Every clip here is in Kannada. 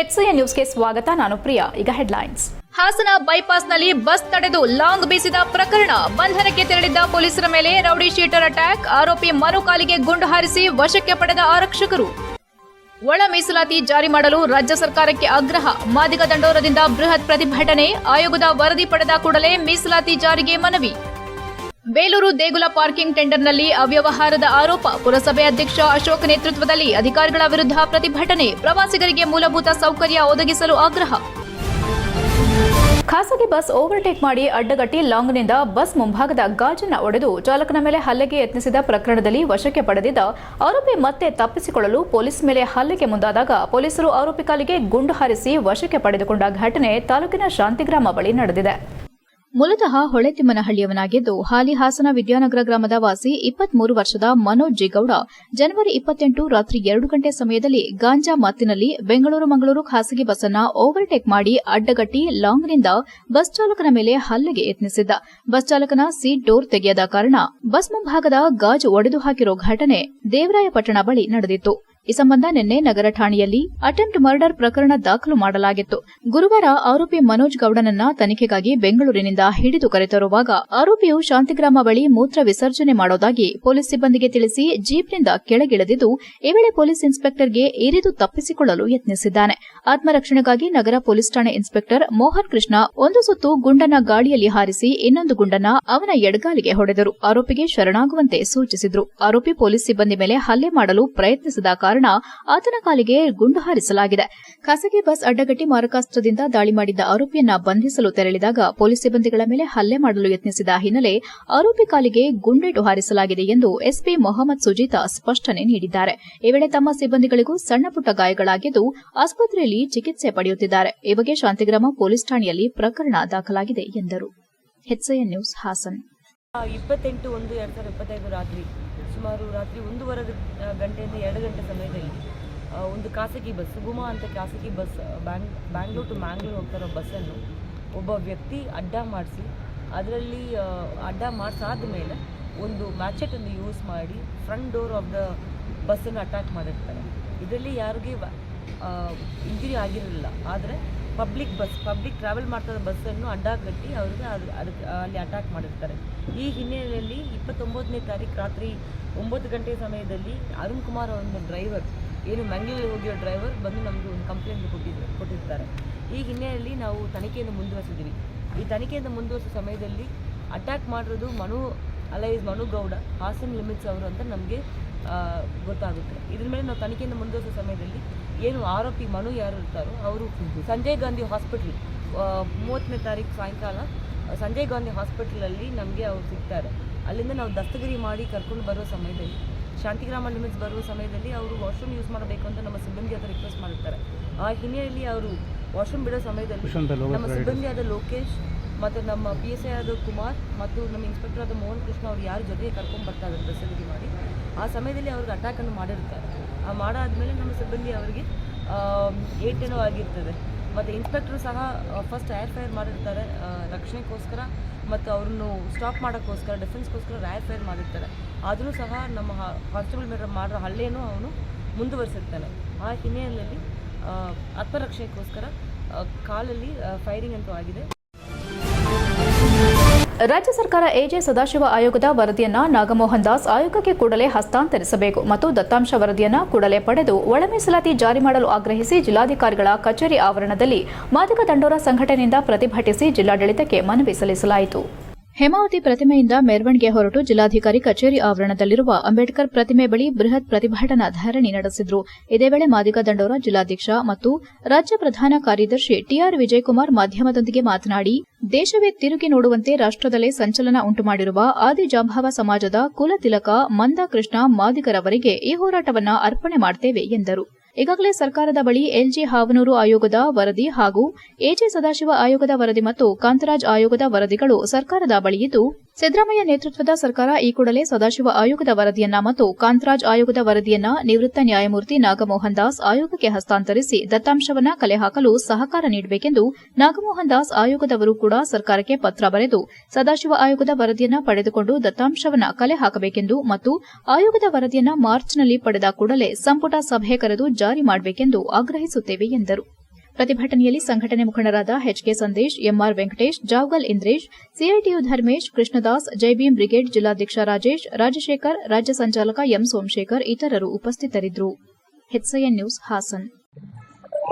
HCN ನ್ಯೂಸ್ಗೆ ಸ್ವಾಗತ. ನಾನು ಪ್ರಿಯಾ. ಈಗ ಹೆಡ್ಲೈನ್ಸ್. ಹಾಸನ ಬೈಪಾಸ್ನಲ್ಲಿ ಬಸ್ ತಡೆದು ಲಾಂಗ್ ಬೀಸಿದ ಪ್ರಕರಣ. ಬಂಧನಕ್ಕೆ ತೆರಳಿದ್ದ ಪೊಲೀಸರ ಮೇಲೆ ರೌಡಿ ಶೀಟರ್ ಅಟ್ಯಾಕ್. ಆರೋಪಿ ಮನು ಕಾಲಿಗೆ ಗುಂಡು ಹಾರಿಸಿ ವಶಕ್ಕೆ ಪಡೆದ ಆರಕ್ಷಕರು. ಒಳ ಮೀಸಲಾತಿ ಜಾರಿ ಮಾಡಲು ರಾಜ್ಯ ಸರ್ಕಾರಕ್ಕೆ ಆಗ್ರಹ. ಮಾದಿಗ ದಂಡೋರದಿಂದ ಬೃಹತ್ ಪ್ರತಿಭಟನೆ. ಆಯೋಗದ ವರದಿ ಪಡೆದ ಕೂಡಲೇ ಮೀಸಲಾತಿ ಜಾರಿಗೆ ಮನವಿ. ಬೇಲೂರು ದೇಗುಲ ಪಾರ್ಕಿಂಗ್ ಟೆಂಡರ್ನಲ್ಲಿ ಅವ್ಯವಹಾರದ ಆರೋಪ. ಪುರಸಭೆ ಅಧ್ಯಕ್ಷ ಅಶೋಕ್ ನೇತೃತ್ವದಲ್ಲಿ ಅಧಿಕಾರಿಗಳ ವಿರುದ್ಧ ಪ್ರತಿಭಟನೆ. ಪ್ರವಾಸಿಗರಿಗೆ ಮೂಲಭೂತ ಸೌಕರ್ಯ ಒದಗಿಸಲು ಆಗ್ರಹ. ಖಾಸಗಿ ಬಸ್ ಓವರ್ಟೇಕ್ ಮಾಡಿ ಅಡ್ಡಗಟ್ಟಿ ಲಾಂಗ್ನಿಂದ ಬಸ್ ಮುಂಭಾಗದ ಗಾಜನ್ನು ಒಡೆದು ಚಾಲಕನ ಮೇಲೆ ಹಲ್ಲೆಗೆ ಯತ್ನಿಸಿದ ಪ್ರಕರಣದಲ್ಲಿ ವಶಕ್ಕೆ ಪಡೆದಿದ್ದ ಆರೋಪಿ ಮತ್ತೆ ತಪ್ಪಿಸಿಕೊಳ್ಳಲು ಪೊಲೀಸ್ ಮೇಲೆ ಹಲ್ಲೆಗೆ ಮುಂದಾದಾಗ ಪೊಲೀಸರು ಆರೋಪಿ ಕಾಲಿಗೆ ಗುಂಡು ಹಾರಿಸಿ ವಶಕ್ಕೆ ಪಡೆದುಕೊಂಡ ಘಟನೆ ತಾಲೂಕಿನ ಶಾಂತಿಗ್ರಾಮ ಬಳಿ ನಡೆದಿದೆ. ಮೂಲತಃ ಹೊಳೆತಿಮ್ಮನಹಳ್ಳಿಯವನಾಗಿದ್ದು ಹಾಲಿ ಹಾಸನ ವಿದ್ಯಾನಗರ ಗ್ರಾಮದ ವಾಸಿ 23 ವರ್ಷದ ಮನೋಜ್ ಜಿಗೌಡ ಜನವರಿ 28 ರಾತ್ರಿ 2 ಗಂಟೆ ಸಮಯದಲ್ಲಿ ಗಾಂಜಾ ಮತ್ತಿನಲ್ಲಿ ಬೆಂಗಳೂರು ಮಂಗಳೂರು ಖಾಸಗಿ ಬಸ್ ಅನ್ನ ಓವರ್ಟೇಕ್ ಮಾಡಿ ಅಡ್ಡಗಟ್ಟಿ ಲಾಂಗ್ನಿಂದ ಬಸ್ ಚಾಲಕನ ಮೇಲೆ ಹಲ್ಲೆಗೆ ಯತ್ನಿಸಿದ್ದ. ಬಸ್ ಚಾಲಕನ ಸೀಟ್ ಡೋರ್ ತೆಗೆಯದ ಕಾರಣ ಬಸ್ ಮುಂಭಾಗದ ಗಾಜು ಒಡೆದು ಹಾಕಿರೋ ಘಟನೆ ದೇವರಾಯಪಟ್ಟಣ ಬಳಿ ನಡೆದಿತ್ತು. ಈ ಸಂಬಂಧ ನಿನ್ನೆ ನಗರ ಠಾಣೆಯಲ್ಲಿ ಅಟೆಂಪ್ಟ್ ಮರ್ಡರ್ ಪ್ರಕರಣ ದಾಖಲು ಮಾಡಲಾಗಿತ್ತು. ಗುರುವಾರ ಆರೋಪಿ ಮನೋಜ್ ಗೌಡನನ್ನ ತನಿಖೆಗಾಗಿ ಬೆಂಗಳೂರಿನಿಂದ ಹಿಡಿದು ಕರೆತರುವಾಗ ಆರೋಪಿಯು ಶಾಂತಿಗ್ರಾಮ ಬಳಿ ಮೂತ್ರ ವಿಸರ್ಜನೆ ಮಾಡೋದಾಗಿ ಪೊಲೀಸ್ ಸಿಬ್ಬಂದಿಗೆ ತಿಳಿಸಿ ಜೀಪ್ನಿಂದ ಕೆಳಗಿಳಿದಿದ್ದು ಈ ವೇಳೆ ಪೊಲೀಸ್ ಇನ್ಸ್ಪೆಕ್ಟರ್ಗೆ ಇರಿದು ತಪ್ಪಿಸಿಕೊಳ್ಳಲು ಯತ್ನಿಸಿದ್ದಾನೆ. ಆತ್ಮರಕ್ಷಣೆಗಾಗಿ ನಗರ ಪೊಲೀಸ್ ಠಾಣೆ ಇನ್ಸ್ಪೆಕ್ಟರ್ ಮೋಹನ್ ಕೃಷ್ಣ ಒಂದು ಸುತ್ತು ಗುಂಡನ್ನ ಗಾಳಿಯಲ್ಲಿ ಹಾರಿಸಿ ಇನ್ನೊಂದು ಗುಂಡನ್ನ ಅವನ ಎಡಗಾಲಿಗೆ ಹೊಡೆದರು. ಆರೋಪಿಗೆ ಶರಣಾಗುವಂತೆ ಸೂಚಿಸಿದ್ರು. ಆರೋಪಿ ಪೊಲೀಸ್ ಸಿಬ್ಬಂದಿ ಮೇಲೆ ಹಲ್ಲೆ ಮಾಡಲು ಪ್ರಯತ್ನಿಸಿದ ಕಾರಣ ಆತನ ಕಾಲಿಗೆ ಗುಂಡು ಹಾರಿಸಲಾಗಿದೆ. ಖಾಸಗಿ ಬಸ್ ಅಡ್ಡಗಟ್ಟಿ ಮಾರಕಾಸ್ತ್ರದಿಂದ ದಾಳಿ ಮಾಡಿದ್ದ ಆರೋಪಿಯನ್ನ ಬಂಧಿಸಲು ತೆರಳಿದಾಗ ಪೊಲೀಸ್ ಸಿಬ್ಬಂದಿಗಳ ಮೇಲೆ ಹಲ್ಲೆ ಮಾಡಲು ಯತ್ನಿಸಿದ ಹಿನ್ನೆಲೆ ಆರೋಪಿ ಕಾಲಿಗೆ ಗುಂಡೇಟು ಹಾರಿಸಲಾಗಿದೆ ಎಂದು ಎಸ್ಪಿ ಮೊಹಮ್ಮದ್ ಸುಜೀತಾ ಸ್ಪಷ್ಟನೆ ನೀಡಿದ್ದಾರೆ. ಈ ವೇಳೆ ತಮ್ಮ ಸಿಬ್ಬಂದಿಗಳಿಗೂ ಸಣ್ಣಪುಟ್ಟ ಗಾಯಗಳಾಗಿದ್ದು ಆಸ್ಪತ್ರೆಯಲ್ಲಿ ಚಿಕಿತ್ಸೆ ಪಡೆಯುತ್ತಿದ್ದಾರೆ. ಈ ಬಗ್ಗೆ ಶಾಂತಿಗ್ರಾಮ ಪೊಲೀಸ್ ಠಾಣೆಯಲ್ಲಿ ಪ್ರಕರಣ ದಾಖಲಾಗಿದೆ ಎಂದರು. HCN news Haasan. 28/1/2025 ರಾತ್ರಿ ಸುಮಾರು ರಾತ್ರಿ 1:15 ಗಂಟೆಯಿಂದ 2 ಗಂಟೆ ಸಮಯದಲ್ಲಿ ಒಂದು ಖಾಸಗಿ ಬಸ್ ಸುಗುಮ ಅಂತ ಖಾಸಗಿ ಬಸ್ ಬ್ಯಾಂಗ್ಳೂರ್ ಟು ಮ್ಯಾಂಗ್ಳೂರ್ ಹೋಗ್ತಾ ಇರೋ ಬಸ್ಸನ್ನು ಒಬ್ಬ ವ್ಯಕ್ತಿ ಅಡ್ಡ ಮಾಡಿಸಿ ಅದರಲ್ಲಿ ಅಡ್ಡ ಮಾಡಿಸಾದ ಮೇಲೆ ಒಂದು ಮ್ಯಾಚೆಟನ್ನು ಯೂಸ್ ಮಾಡಿ ಫ್ರಂಟ್ ಡೋರ್ ಆಫ್ ದ ಬಸ್ಸನ್ನು ಅಟ್ಯಾಕ್ ಮಾಡಿರ್ತಾರೆ. ಇದರಲ್ಲಿ ಯಾರಿಗೆ ಇಂಜುರಿ ಆಗಿರಲಿಲ್ಲ. ಆದರೆ ಪಬ್ಲಿಕ್ ಟ್ರಾವೆಲ್ ಮಾಡ್ತಾ ಬಸ್ಸನ್ನು ಅಡ್ಡ ಕಟ್ಟಿ ಅವ್ರಿಗೆ ಅಲ್ಲಿ ಅಟ್ಯಾಕ್ ಮಾಡಿರ್ತಾರೆ. ಈ ಹಿನ್ನೆಲೆಯಲ್ಲಿ 29ನೇ ತಾರೀಕು ರಾತ್ರಿ 9 ಗಂಟೆ ಸಮಯದಲ್ಲಿ ಅರುಣ್ ಕುಮಾರ್ ಒಂದು ಡ್ರೈವರ್ ಏನು ಮಂಗಳೂರಿಗೆ ಹೋಗಿರೋ ಡ್ರೈವರ್ ಬಂದು ನಮಗೆ ಒಂದು ಕಂಪ್ಲೇಂಟ್ ಕೊಟ್ಟಿರ್ತಾರೆ. ಈ ಹಿನ್ನೆಲೆಯಲ್ಲಿ ನಾವು ತನಿಖೆಯನ್ನು ಮುಂದುವರಿಸಿದ್ದೀವಿ. ಈ ತನಿಖೆಯಿಂದ ಮುಂದುವರಿಸೋ ಸಮಯದಲ್ಲಿ ಅಟ್ಯಾಕ್ ಮಾಡಿರೋದು ಮನು ಗೌಡ ಹಾಸನ್ ಲಿಮಿಟ್ಸ್ ಅವರು ಅಂತ ನಮಗೆ ಗೊತ್ತಾಗುತ್ತೆ. ಇದ್ರ ಮೇಲೆ ನಾವು ತನಿಖೆಯನ್ನು ಮುಂದುವರಿಸೋ ಸಮಯದಲ್ಲಿ ಏನು ಆರೋಪಿ ಮನು ಯಾರು ಇರ್ತಾರೋ ಅವರು ಸಂಜಯ್ ಗಾಂಧಿ ಹಾಸ್ಪಿಟಲ್ 30ನೇ ತಾರೀಕು ಸಾಯಂಕಾಲ ಸಂಜಯ್ ಗಾಂಧಿ ಹಾಸ್ಪಿಟಲಲ್ಲಿ ನಮಗೆ ಅವ್ರು ಸಿಗ್ತಾರೆ. ಅಲ್ಲಿಂದ ನಾವು ದಸ್ತಗಿರಿ ಮಾಡಿ ಕರ್ಕೊಂಡು ಬರೋ ಸಮಯದಲ್ಲಿ ಶಾಂತಿಗ್ರಾಮ ಲಿಮಿಟ್ಸ್ ಬರುವ ಸಮಯದಲ್ಲಿ ಅವರು ವಾಶ್ರೂಮ್ ಯೂಸ್ ಮಾಡಬೇಕು ಅಂತ ನಮ್ಮ ಸಿಬ್ಬಂದಿ ಹತ್ರ ರಿಕ್ವೆಸ್ಟ್ ಮಾಡಿರ್ತಾರೆ. ಆ ಹಿನ್ನೆಲೆಯಲ್ಲಿ ಅವರು ವಾಶ್ರೂಮ್ ಬಿಡೋ ಸಮಯದಲ್ಲಿ ನಮ್ಮ ಸಿಬ್ಬಂದಿಯಾದ ಲೋಕೇಶ್ ಮತ್ತು ನಮ್ಮ PSI ಆದ ಕುಮಾರ್ ಮತ್ತು ನಮ್ಮ ಇನ್ಸ್ಪೆಕ್ಟರ್ ಆದ ಮೋಹನ್ ಕೃಷ್ಣ ಅವರು ಯಾರ ಜೊತೆಗೆ ಕರ್ಕೊಂಡು ಬರ್ತಾ ಇದ್ದಾರೆ ದಸ್ತಗಿರಿ ಮಾಡಿ ಆ ಸಮಯದಲ್ಲಿ ಅವ್ರಿಗೆ ಅಟ್ಯಾಕನ್ನು ಮಾಡಿರ್ತಾರೆ. ಮಾಡಾದ್ಮೇಲೆ ನಮ್ಮ ಸಿಬ್ಬಂದಿ ಅವರಿಗೆ ಏಟೇನೋ ಆಗಿರ್ತದೆ. ಮತ್ತು ಇನ್ಸ್ಪೆಕ್ಟರ್ ಸಹ ಫಸ್ಟ್ ಏರ್ ಫೈರ್ ಮಾಡಿರ್ತಾರೆ ರಕ್ಷಣೆಗೋಸ್ಕರ ಮತ್ತು ಅವ್ರನ್ನು ಸ್ಟಾಪ್ ಮಾಡೋಕ್ಕೋಸ್ಕರ ಡಿಫೆನ್ಸ್ಗೋಸ್ಕರ ಏರ್ ಫೈರ್ ಮಾಡಿರ್ತಾರೆ. ಆದರೂ ಸಹ ನಮ್ಮ ಕಾನ್ಸ್ಟೇಬಲ್ ಮೇಲೆ ಮಾಡಿರೋ ಹಲ್ಲೆಯನ್ನು ಅವನು ಮುಂದುವರಿಸಿರ್ತಾನೆ. ಆ ಹಿನ್ನೆಲೆಯಲ್ಲಿ ಆತ್ಮರಕ್ಷಣೆಗೋಸ್ಕರ ಕಾಲಲ್ಲಿ ಫೈರಿಂಗ್ ಅಂತೂ ಆಗಿದೆ. ರಾಜ್ಯ ಸರ್ಕಾರ ಎಜೆ ಸದಾಶಿವ ಆಯೋಗದ ವರದಿಯನ್ನ ನಾಗಮೋಹನ್ ದಾಸ್ ಆಯೋಗಕ್ಕೆ ಕೂಡಲೇ ಹಸ್ತಾಂತರಿಸಬೇಕು ಮತ್ತು ದತ್ತಾಂಶ ವರದಿಯನ್ನ ಕೂಡಲೇ ಪಡೆದು ಒಳ ಮೀಸಲಾತಿ ಜಾರಿ ಮಾಡಲು ಆಗ್ರಹಿಸಿ ಜಿಲ್ಲಾಧಿಕಾರಿಗಳ ಕಚೇರಿ ಆವರಣದಲ್ಲಿ ಮಾದಿಗ ದಂಡೋರ ಸಂಘಟನೆಯಿಂದ ಪ್ರತಿಭಟಿಸಿ ಜಿಲ್ಲಾಡಳಿತಕ್ಕೆ ಮನವಿ ಸಲ್ಲಿಸಲಾಯಿತು. ಹೇಮಾವತಿ ಪ್ರತಿಮೆಯಿಂದ ಮೆರವಣಿಗೆ ಹೊರಟು ಜಿಲ್ಲಾಧಿಕಾರಿ ಕಚೇರಿ ಆವರಣದಲ್ಲಿರುವ ಅಂಬೇಡ್ಕರ್ ಪ್ರತಿಮೆ ಬಳಿ ಬೃಹತ್ ಪ್ರತಿಭಟನಾ ಧರಣಿ ನಡೆಸಿದ್ರು. ಇದೇ ವೇಳೆ ಮಾದಿಗ ದಂಡೋರ ಜಿಲ್ಲಾಧ್ಯಕ್ಷ ಮತ್ತು ರಾಜ್ಯ ಪ್ರಧಾನ ಕಾರ್ಯದರ್ಶಿ TR ವಿಜಯಕುಮಾರ್ ಮಾಧ್ಯಮದೊಂದಿಗೆ ಮಾತನಾಡಿ, ದೇಶವೇ ತಿರುಗಿ ನೋಡುವಂತೆ ರಾಷ್ಟ್ರದಲ್ಲೇ ಸಂಚಲನ ಉಂಟುಮಾಡಿರುವ ಆದಿಜಾಂಬವ ಸಮಾಜದ ಕುಲತಿಲಕ ಮಂದಾಕೃಷ್ಣ ಮಾದಿಗರವರಿಗೆ ಈ ಹೋರಾಟವನ್ನ ಅರ್ಪಣೆ ಮಾಡುತ್ತೇವೆ ಎಂದರು. ಈಗಾಗಲೇ ಸರ್ಕಾರದ ಬಳಿ LG ಹಾವನೂರು ಆಯೋಗದ ವರದಿ ಹಾಗೂ ಎಜೆ ಸದಾಶಿವ ಆಯೋಗದ ವರದಿ ಮತ್ತು ಕಾಂತರಾಜ್ ಆಯೋಗದ ವರದಿಗಳು ಸರ್ಕಾರದ ಬಳಿಯಿದ್ದು ಸಿದ್ದರಾಮಯ್ಯ ನೇತೃತ್ವದ ಸರ್ಕಾರ ಈ ಕೂಡಲೇ ಸದಾಶಿವ ಆಯೋಗದ ವರದಿಯನ್ನ ಮತ್ತು ಕಾಂತರಾಜ್ ಆಯೋಗದ ವರದಿಯನ್ನ ನಿವೃತ್ತ ನ್ಯಾಯಮೂರ್ತಿ ನಾಗಮೋಹನ್ ದಾಸ್ ಆಯೋಗಕ್ಕೆ ಹಸ್ತಾಂತರಿಸಿ ದತ್ತಾಂಶವನ್ನ ಕಲೆ ಹಾಕಲು ಸಹಕಾರ ನೀಡಬೇಕೆಂದು ನಾಗಮೋಹನ್ ದಾಸ್ ಆಯೋಗದವರು ಕೂಡ ಸರ್ಕಾರಕ್ಕೆ ಪತ್ರ ಬರೆದು ಸದಾಶಿವ ಆಯೋಗದ ವರದಿಯನ್ನ ಪಡೆದುಕೊಂಡು ದತ್ತಾಂಶವನ್ನ ಕಲೆ ಹಾಕಬೇಕೆಂದು ಮತ್ತು ಆಯೋಗದ ವರದಿಯನ್ನ ಮಾರ್ಚ್ನಲ್ಲಿ ಪಡೆದ ಕೂಡಲೇ ಸಂಪುಟ ಸಭೆ ಕರೆದು ಜಾರಿ ಮಾಡಬೇಕೆಂದು ಆಗ್ರಹಿಸುತ್ತೇವೆ ಎಂದರು. ಪ್ರತಿಭಟನೆಯಲ್ಲಿ ಸಂಘಟನೆ ಮುಖಂಡರಾದ HK Sandesh, MR Venkatesh, Javagal Indresh, CITU Dharmesh, Krishnadas, Jai Bhim brigade ಜಿಲ್ಲಾಧ್ಯಕ್ಷ ರಾಜೇಶ್, ರಾಜಶೇಖರ್, ರಾಜ್ಯ ಸಂಚಾಲಕ ಎಂ ಸೋಮಶೇಖರ್ ಇತರರು ಉಪಸ್ಥಿತರಿದ್ದರು. HCN news Hassan.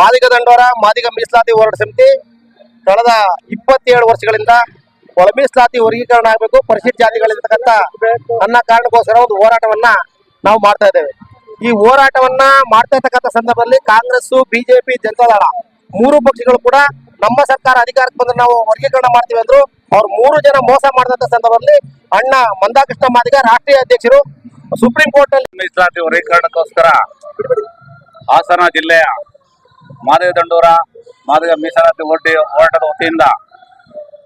ಮಾದಿಗ ದಂಡೋರ ಮಾದಿಗ ಮೀಸಲಾತಿ ಹೋರಾಟ ಸಮಿತಿ ಕಳೆದ 27 ವರ್ಷಗಳಿಂದ ಒಳ ಮೀಸಲಾತಿ ವರ್ಗೀಕರಣ ಆಗಬೇಕು, ಪರಿಶಿಷ್ಟ ಜಾತಿಗಳಿರ್ತಕ್ಕಂಥ ನನ್ನ ಕಾರಣಕ್ಕೋಸ್ಕರ ಒಂದು ಹೋರಾಟವನ್ನ ನಾವು ಮಾಡ್ತಾ ಇದ್ದೇವೆ. ಈ ಹೋರಾಟವನ್ನ ಮಾಡ್ತಾ ಇರ್ತಕ್ಕಂಥ ಸಂದರ್ಭದಲ್ಲಿ ಕಾಂಗ್ರೆಸ್, ಬಿಜೆಪಿ, ಜನತಾದಳ 3 ಪಕ್ಷಗಳು ಕೂಡ ನಮ್ಮ ಸರ್ಕಾರ ಅಧಿಕಾರಕ್ಕೆ ಬಂದ್ರೆ ನಾವು ವರ್ಗೀಕರಣ ಮಾಡ್ತೀವಿ ಅಂದ್ರು. ಅವ್ರು 3 ಜನ ಮೋಸ ಮಾಡಿದಂತ ಸಂದರ್ಭದಲ್ಲಿ ಅಣ್ಣ ಮಂದಾಕೃಷ್ಣ ಮಾದಿಗ ರಾಷ್ಟ್ರೀಯ ಅಧ್ಯಕ್ಷರು ಸುಪ್ರೀಂ ಕೋರ್ಟ್ ನಲ್ಲಿ ಮೀಸಲಾತಿ ವರ್ಗೀಕರಣಕ್ಕೋಸ್ಕರ ಹಾಸನ ಜಿಲ್ಲೆಯ ಮಾದಿಗ ದಂಡೂರ ಮಾದಿಗ ಮೀಸಲಾತಿ ಹೋರಾಟದ ವತಿಯಿಂದ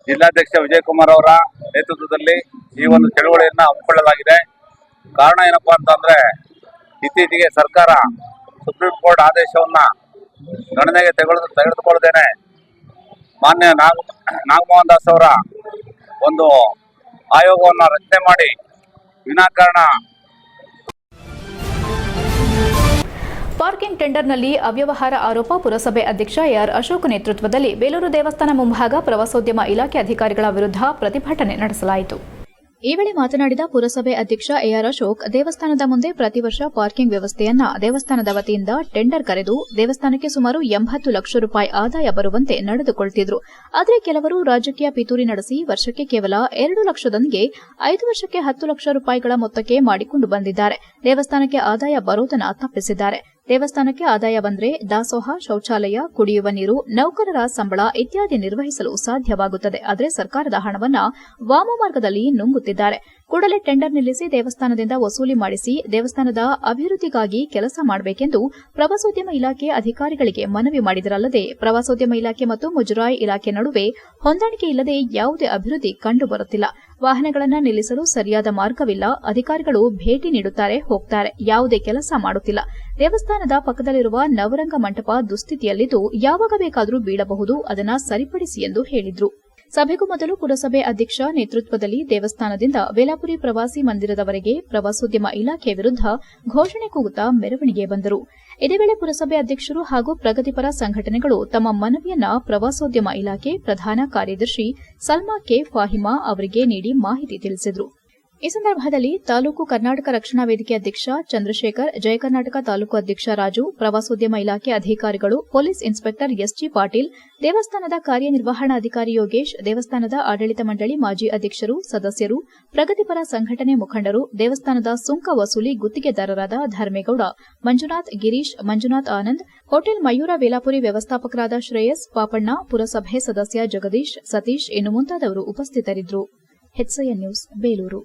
ಜಿಲ್ಲಾಧ್ಯಕ್ಷ ವಿಜಯಕುಮಾರ್ ಅವರ ನೇತೃತ್ವದಲ್ಲಿ ಈ ಒಂದು ಚಳವಳಿಯನ್ನ ಹಮ್ಮಿಕೊಳ್ಳಲಾಗಿದೆ. ಕಾರಣ ಏನಪ್ಪಾ ಅಂತಂದ್ರೆ, ಇತ್ತೀಚೆಗೆ ಸರ್ಕಾರ ಸುಪ್ರೀಂ ಕೋರ್ಟ್ ಆದೇಶವನ್ನ ಗಣನೆಗೆ ತೆಗೆದುಕೊಳ್ಳದೇನೆ ಮಾನ್ಯ ನಾಗಮೋಹನ್ ದಾಸ್ ಅವರ ಒಂದು ಆಯೋಗವನ್ನು ರಚನೆ ಮಾಡಿ ವಿನಾಕಾರಣ ಪಾರ್ಕಿಂಗ್ ಟೆಂಡರ್ನಲ್ಲಿ ಅವ್ಯವಹಾರ ಆರೋಪ ಪುರಸಭೆ ಅಧ್ಯಕ್ಷ ಎಆರ್ ಅಶೋಕ್ ನೇತೃತ್ವದಲ್ಲಿ ಬೇಲೂರು ದೇವಸ್ಥಾನ ಮುಂಭಾಗ ಪ್ರವಾಸೋದ್ಯಮ ಇಲಾಖೆ ಅಧಿಕಾರಿಗಳ ವಿರುದ್ಧ ಪ್ರತಿಭಟನೆ ನಡೆಸಲಾಯಿತು. ಈ ವೇಳೆ ಮಾತನಾಡಿದ ಪುರಸಭೆ ಅಧ್ಯಕ್ಷ ಎಆರ್ ಅಶೋಕ್, ದೇವಸ್ಥಾನದ ಮುಂದೆ ಪ್ರತಿ ವರ್ಷ ಪಾರ್ಕಿಂಗ್ ವ್ಯವಸ್ಥೆಯನ್ನ ದೇವಸ್ಥಾನದ ವತಿಯಿಂದ ಟೆಂಡರ್ ಕರೆದು ದೇವಸ್ಥಾನಕ್ಕೆ ಸುಮಾರು 80 ಲಕ್ಷ ರೂಪಾಯಿ ಆದಾಯ ಬರುವಂತೆ ನಡೆದುಕೊಳ್ತಿದ್ರು. ಆದರೆ ಕೆಲವರು ರಾಜಕೀಯ ಪಿತೂರಿ ನಡೆಸಿ ವರ್ಷಕ್ಕೆ ಕೇವಲ 2 ಲಕ್ಷದೊಂದಿಗೆ 5 ವರ್ಷಕ್ಕೆ 10 ಲಕ್ಷ ರೂಪಾಯಿಗಳ ಮೊತ್ತಕ್ಕೆ ಮಾಡಿಕೊಂಡು ಬಂದಿದ್ದಾರೆ. ದೇವಸ್ಥಾನಕ್ಕೆ ಆದಾಯ ಬರೋದನ್ನ ತಪ್ಪಿಸಿದ್ದಾರೆ. ದೇವಸ್ಥಾನಕ್ಕೆ ಆದಾಯ ಬಂದ್ರೆ ದಾಸೋಹ, ಶೌಚಾಲಯ, ಕುಡಿಯುವ ನೀರು, ನೌಕರರ ಸಂಬಳ ಇತ್ಯಾದಿ ನಿರ್ವಹಿಸಲು ಸಾಧ್ಯವಾಗುತ್ತದೆ. ಆದರೆ ಸರ್ಕಾರದ ಹಣವನ್ನ ವಾಮಮಾರ್ಗದಲ್ಲಿ ನುಂಗುತ್ತಿದ್ದಾರೆ. ಕೂಡಲೇ ಟೆಂಡರ್ ನಿಲ್ಲಿಸಿ ದೇವಸ್ಥಾನದಿಂದ ವಸೂಲಿ ಮಾಡಿಸಿ ದೇವಸ್ಥಾನದ ಅಭಿವೃದ್ಧಿಗಾಗಿ ಕೆಲಸ ಮಾಡಬೇಕೆಂದು ಪ್ರವಾಸೋದ್ಯಮ ಇಲಾಖೆ ಅಧಿಕಾರಿಗಳಿಗೆ ಮನವಿ ಮಾಡಿದರಲ್ಲದೆ, ಪ್ರವಾಸೋದ್ಯಮ ಇಲಾಖೆ ಮತ್ತು ಮುಜರಾಯಿ ಇಲಾಖೆ ನಡುವೆ ಹೊಂದಾಣಿಕೆ ಇಲ್ಲದೆ ಯಾವುದೇ ಅಭಿವೃದ್ಧಿ ಕಂಡುಬರುತ್ತಿಲ್ಲ. ವಾಹನಗಳನ್ನು ನಿಲ್ಲಿಸಲು ಸರಿಯಾದ ಮಾರ್ಗವಿಲ್ಲ. ಅಧಿಕಾರಿಗಳು ಭೇಟಿ ನೀಡುತ್ತಾರೆ, ಹೋಗ್ತಾರೆ, ಯಾವುದೇ ಕೆಲಸ ಮಾಡುತ್ತಿಲ್ಲ. ದೇವಸ್ಥಾನದ ಪಕ್ಕದಲ್ಲಿರುವ ನವರಂಗ ಮಂಟಪ ದುಸ್ಥಿತಿಯಲ್ಲಿದ್ದು ಯಾವಾಗ ಬೇಕಾದರೂ ಬೀಳಬಹುದು, ಅದನ್ನು ಸರಿಪಡಿಸಿ ಎಂದು ಹೇಳಿದರು. ಸಭೆಗೂ ಮೊದಲು ಪುರಸಭೆ ಅಧ್ಯಕ್ಷ ನೇತೃತ್ವದಲ್ಲಿ ದೇವಸ್ಥಾನದಿಂದ ವೇಲಾಪುರಿ ಪ್ರವಾಸಿ ಮಂದಿರದವರೆಗೆ ಪ್ರವಾಸೋದ್ಯಮ ಇಲಾಖೆ ವಿರುದ್ಧ ಘೋಷಣೆ ಕೂಗುತ್ತಾ ಮೆರವಣಿಗೆ ಬಂದರು. ಇದೇ ವೇಳೆ ಪುರಸಭೆ ಅಧ್ಯಕ್ಷರು ಹಾಗೂ ಪ್ರಗತಿಪರ ಸಂಘಟನೆಗಳು ತಮ್ಮ ಮನವಿಯನ್ನ ಪ್ರವಾಸೋದ್ಯಮ ಇಲಾಖೆ ಪ್ರಧಾನ ಕಾರ್ಯದರ್ಶಿ ಸಲ್ಮಾ ಕೆ ಫಾಹಿಮಾ ಅವರಿಗೆ ನೀಡಿ ಮಾಹಿತಿ ತಿಳಿಸಿದರು. ಈ ಸಂದರ್ಭದಲ್ಲಿ ತಾಲೂಕು ಕರ್ನಾಟಕ ರಕ್ಷಣಾ ವೇದಿಕೆ ಅಧ್ಯಕ್ಷ ಚಂದ್ರಶೇಖರ್, ಜಯ ಕರ್ನಾಟಕ ತಾಲೂಕು ಅಧ್ಯಕ್ಷ ರಾಜು, ಪ್ರವಾಸೋದ್ಯಮ ಇಲಾಖೆ ಅಧಿಕಾರಿಗಳು, ಪೊಲೀಸ್ ಇನ್ಸ್ಪೆಕ್ಟರ್ ಎಸ್ಜಿ ಪಾಟೀಲ್, ದೇವಸ್ಥಾನದ ಕಾರ್ಯನಿರ್ವಹಣಾಧಿಕಾರಿ ಯೋಗೇಶ್, ದೇವಸ್ಥಾನದ ಆಡಳಿತ ಮಂಡಳಿ ಮಾಜಿ ಅಧ್ಯಕ್ಷರು, ಸದಸ್ಯರು, ಪ್ರಗತಿಪರ ಸಂಘಟನೆ ಮುಖಂಡರು, ದೇವಸ್ಥಾನದ ಸುಂಕ ವಸೂಲಿ ಗುತ್ತಿಗೆದಾರರಾದ ಧರ್ಮೇಗೌಡ, ಮಂಜುನಾಥ್, ಗಿರೀಶ್, ಮಂಜುನಾಥ್ ಆನಂದ್, ಹೋಟೆಲ್ ಮಯೂರ ವೇಲಾಪುರಿ ವ್ಯವಸ್ಥಾಪಕರಾದ ಶ್ರೇಯಸ್, ಪಾಪಣ್ಣ, ಪುರಸಭೆ ಸದಸ್ಯ ಜಗದೀಶ್, ಸತೀಶ್ ಇನ್ನು ಮುಂತಾದವರು ಉಪಸ್ಥಿತರಿದ್ದರು. HCN news Belur.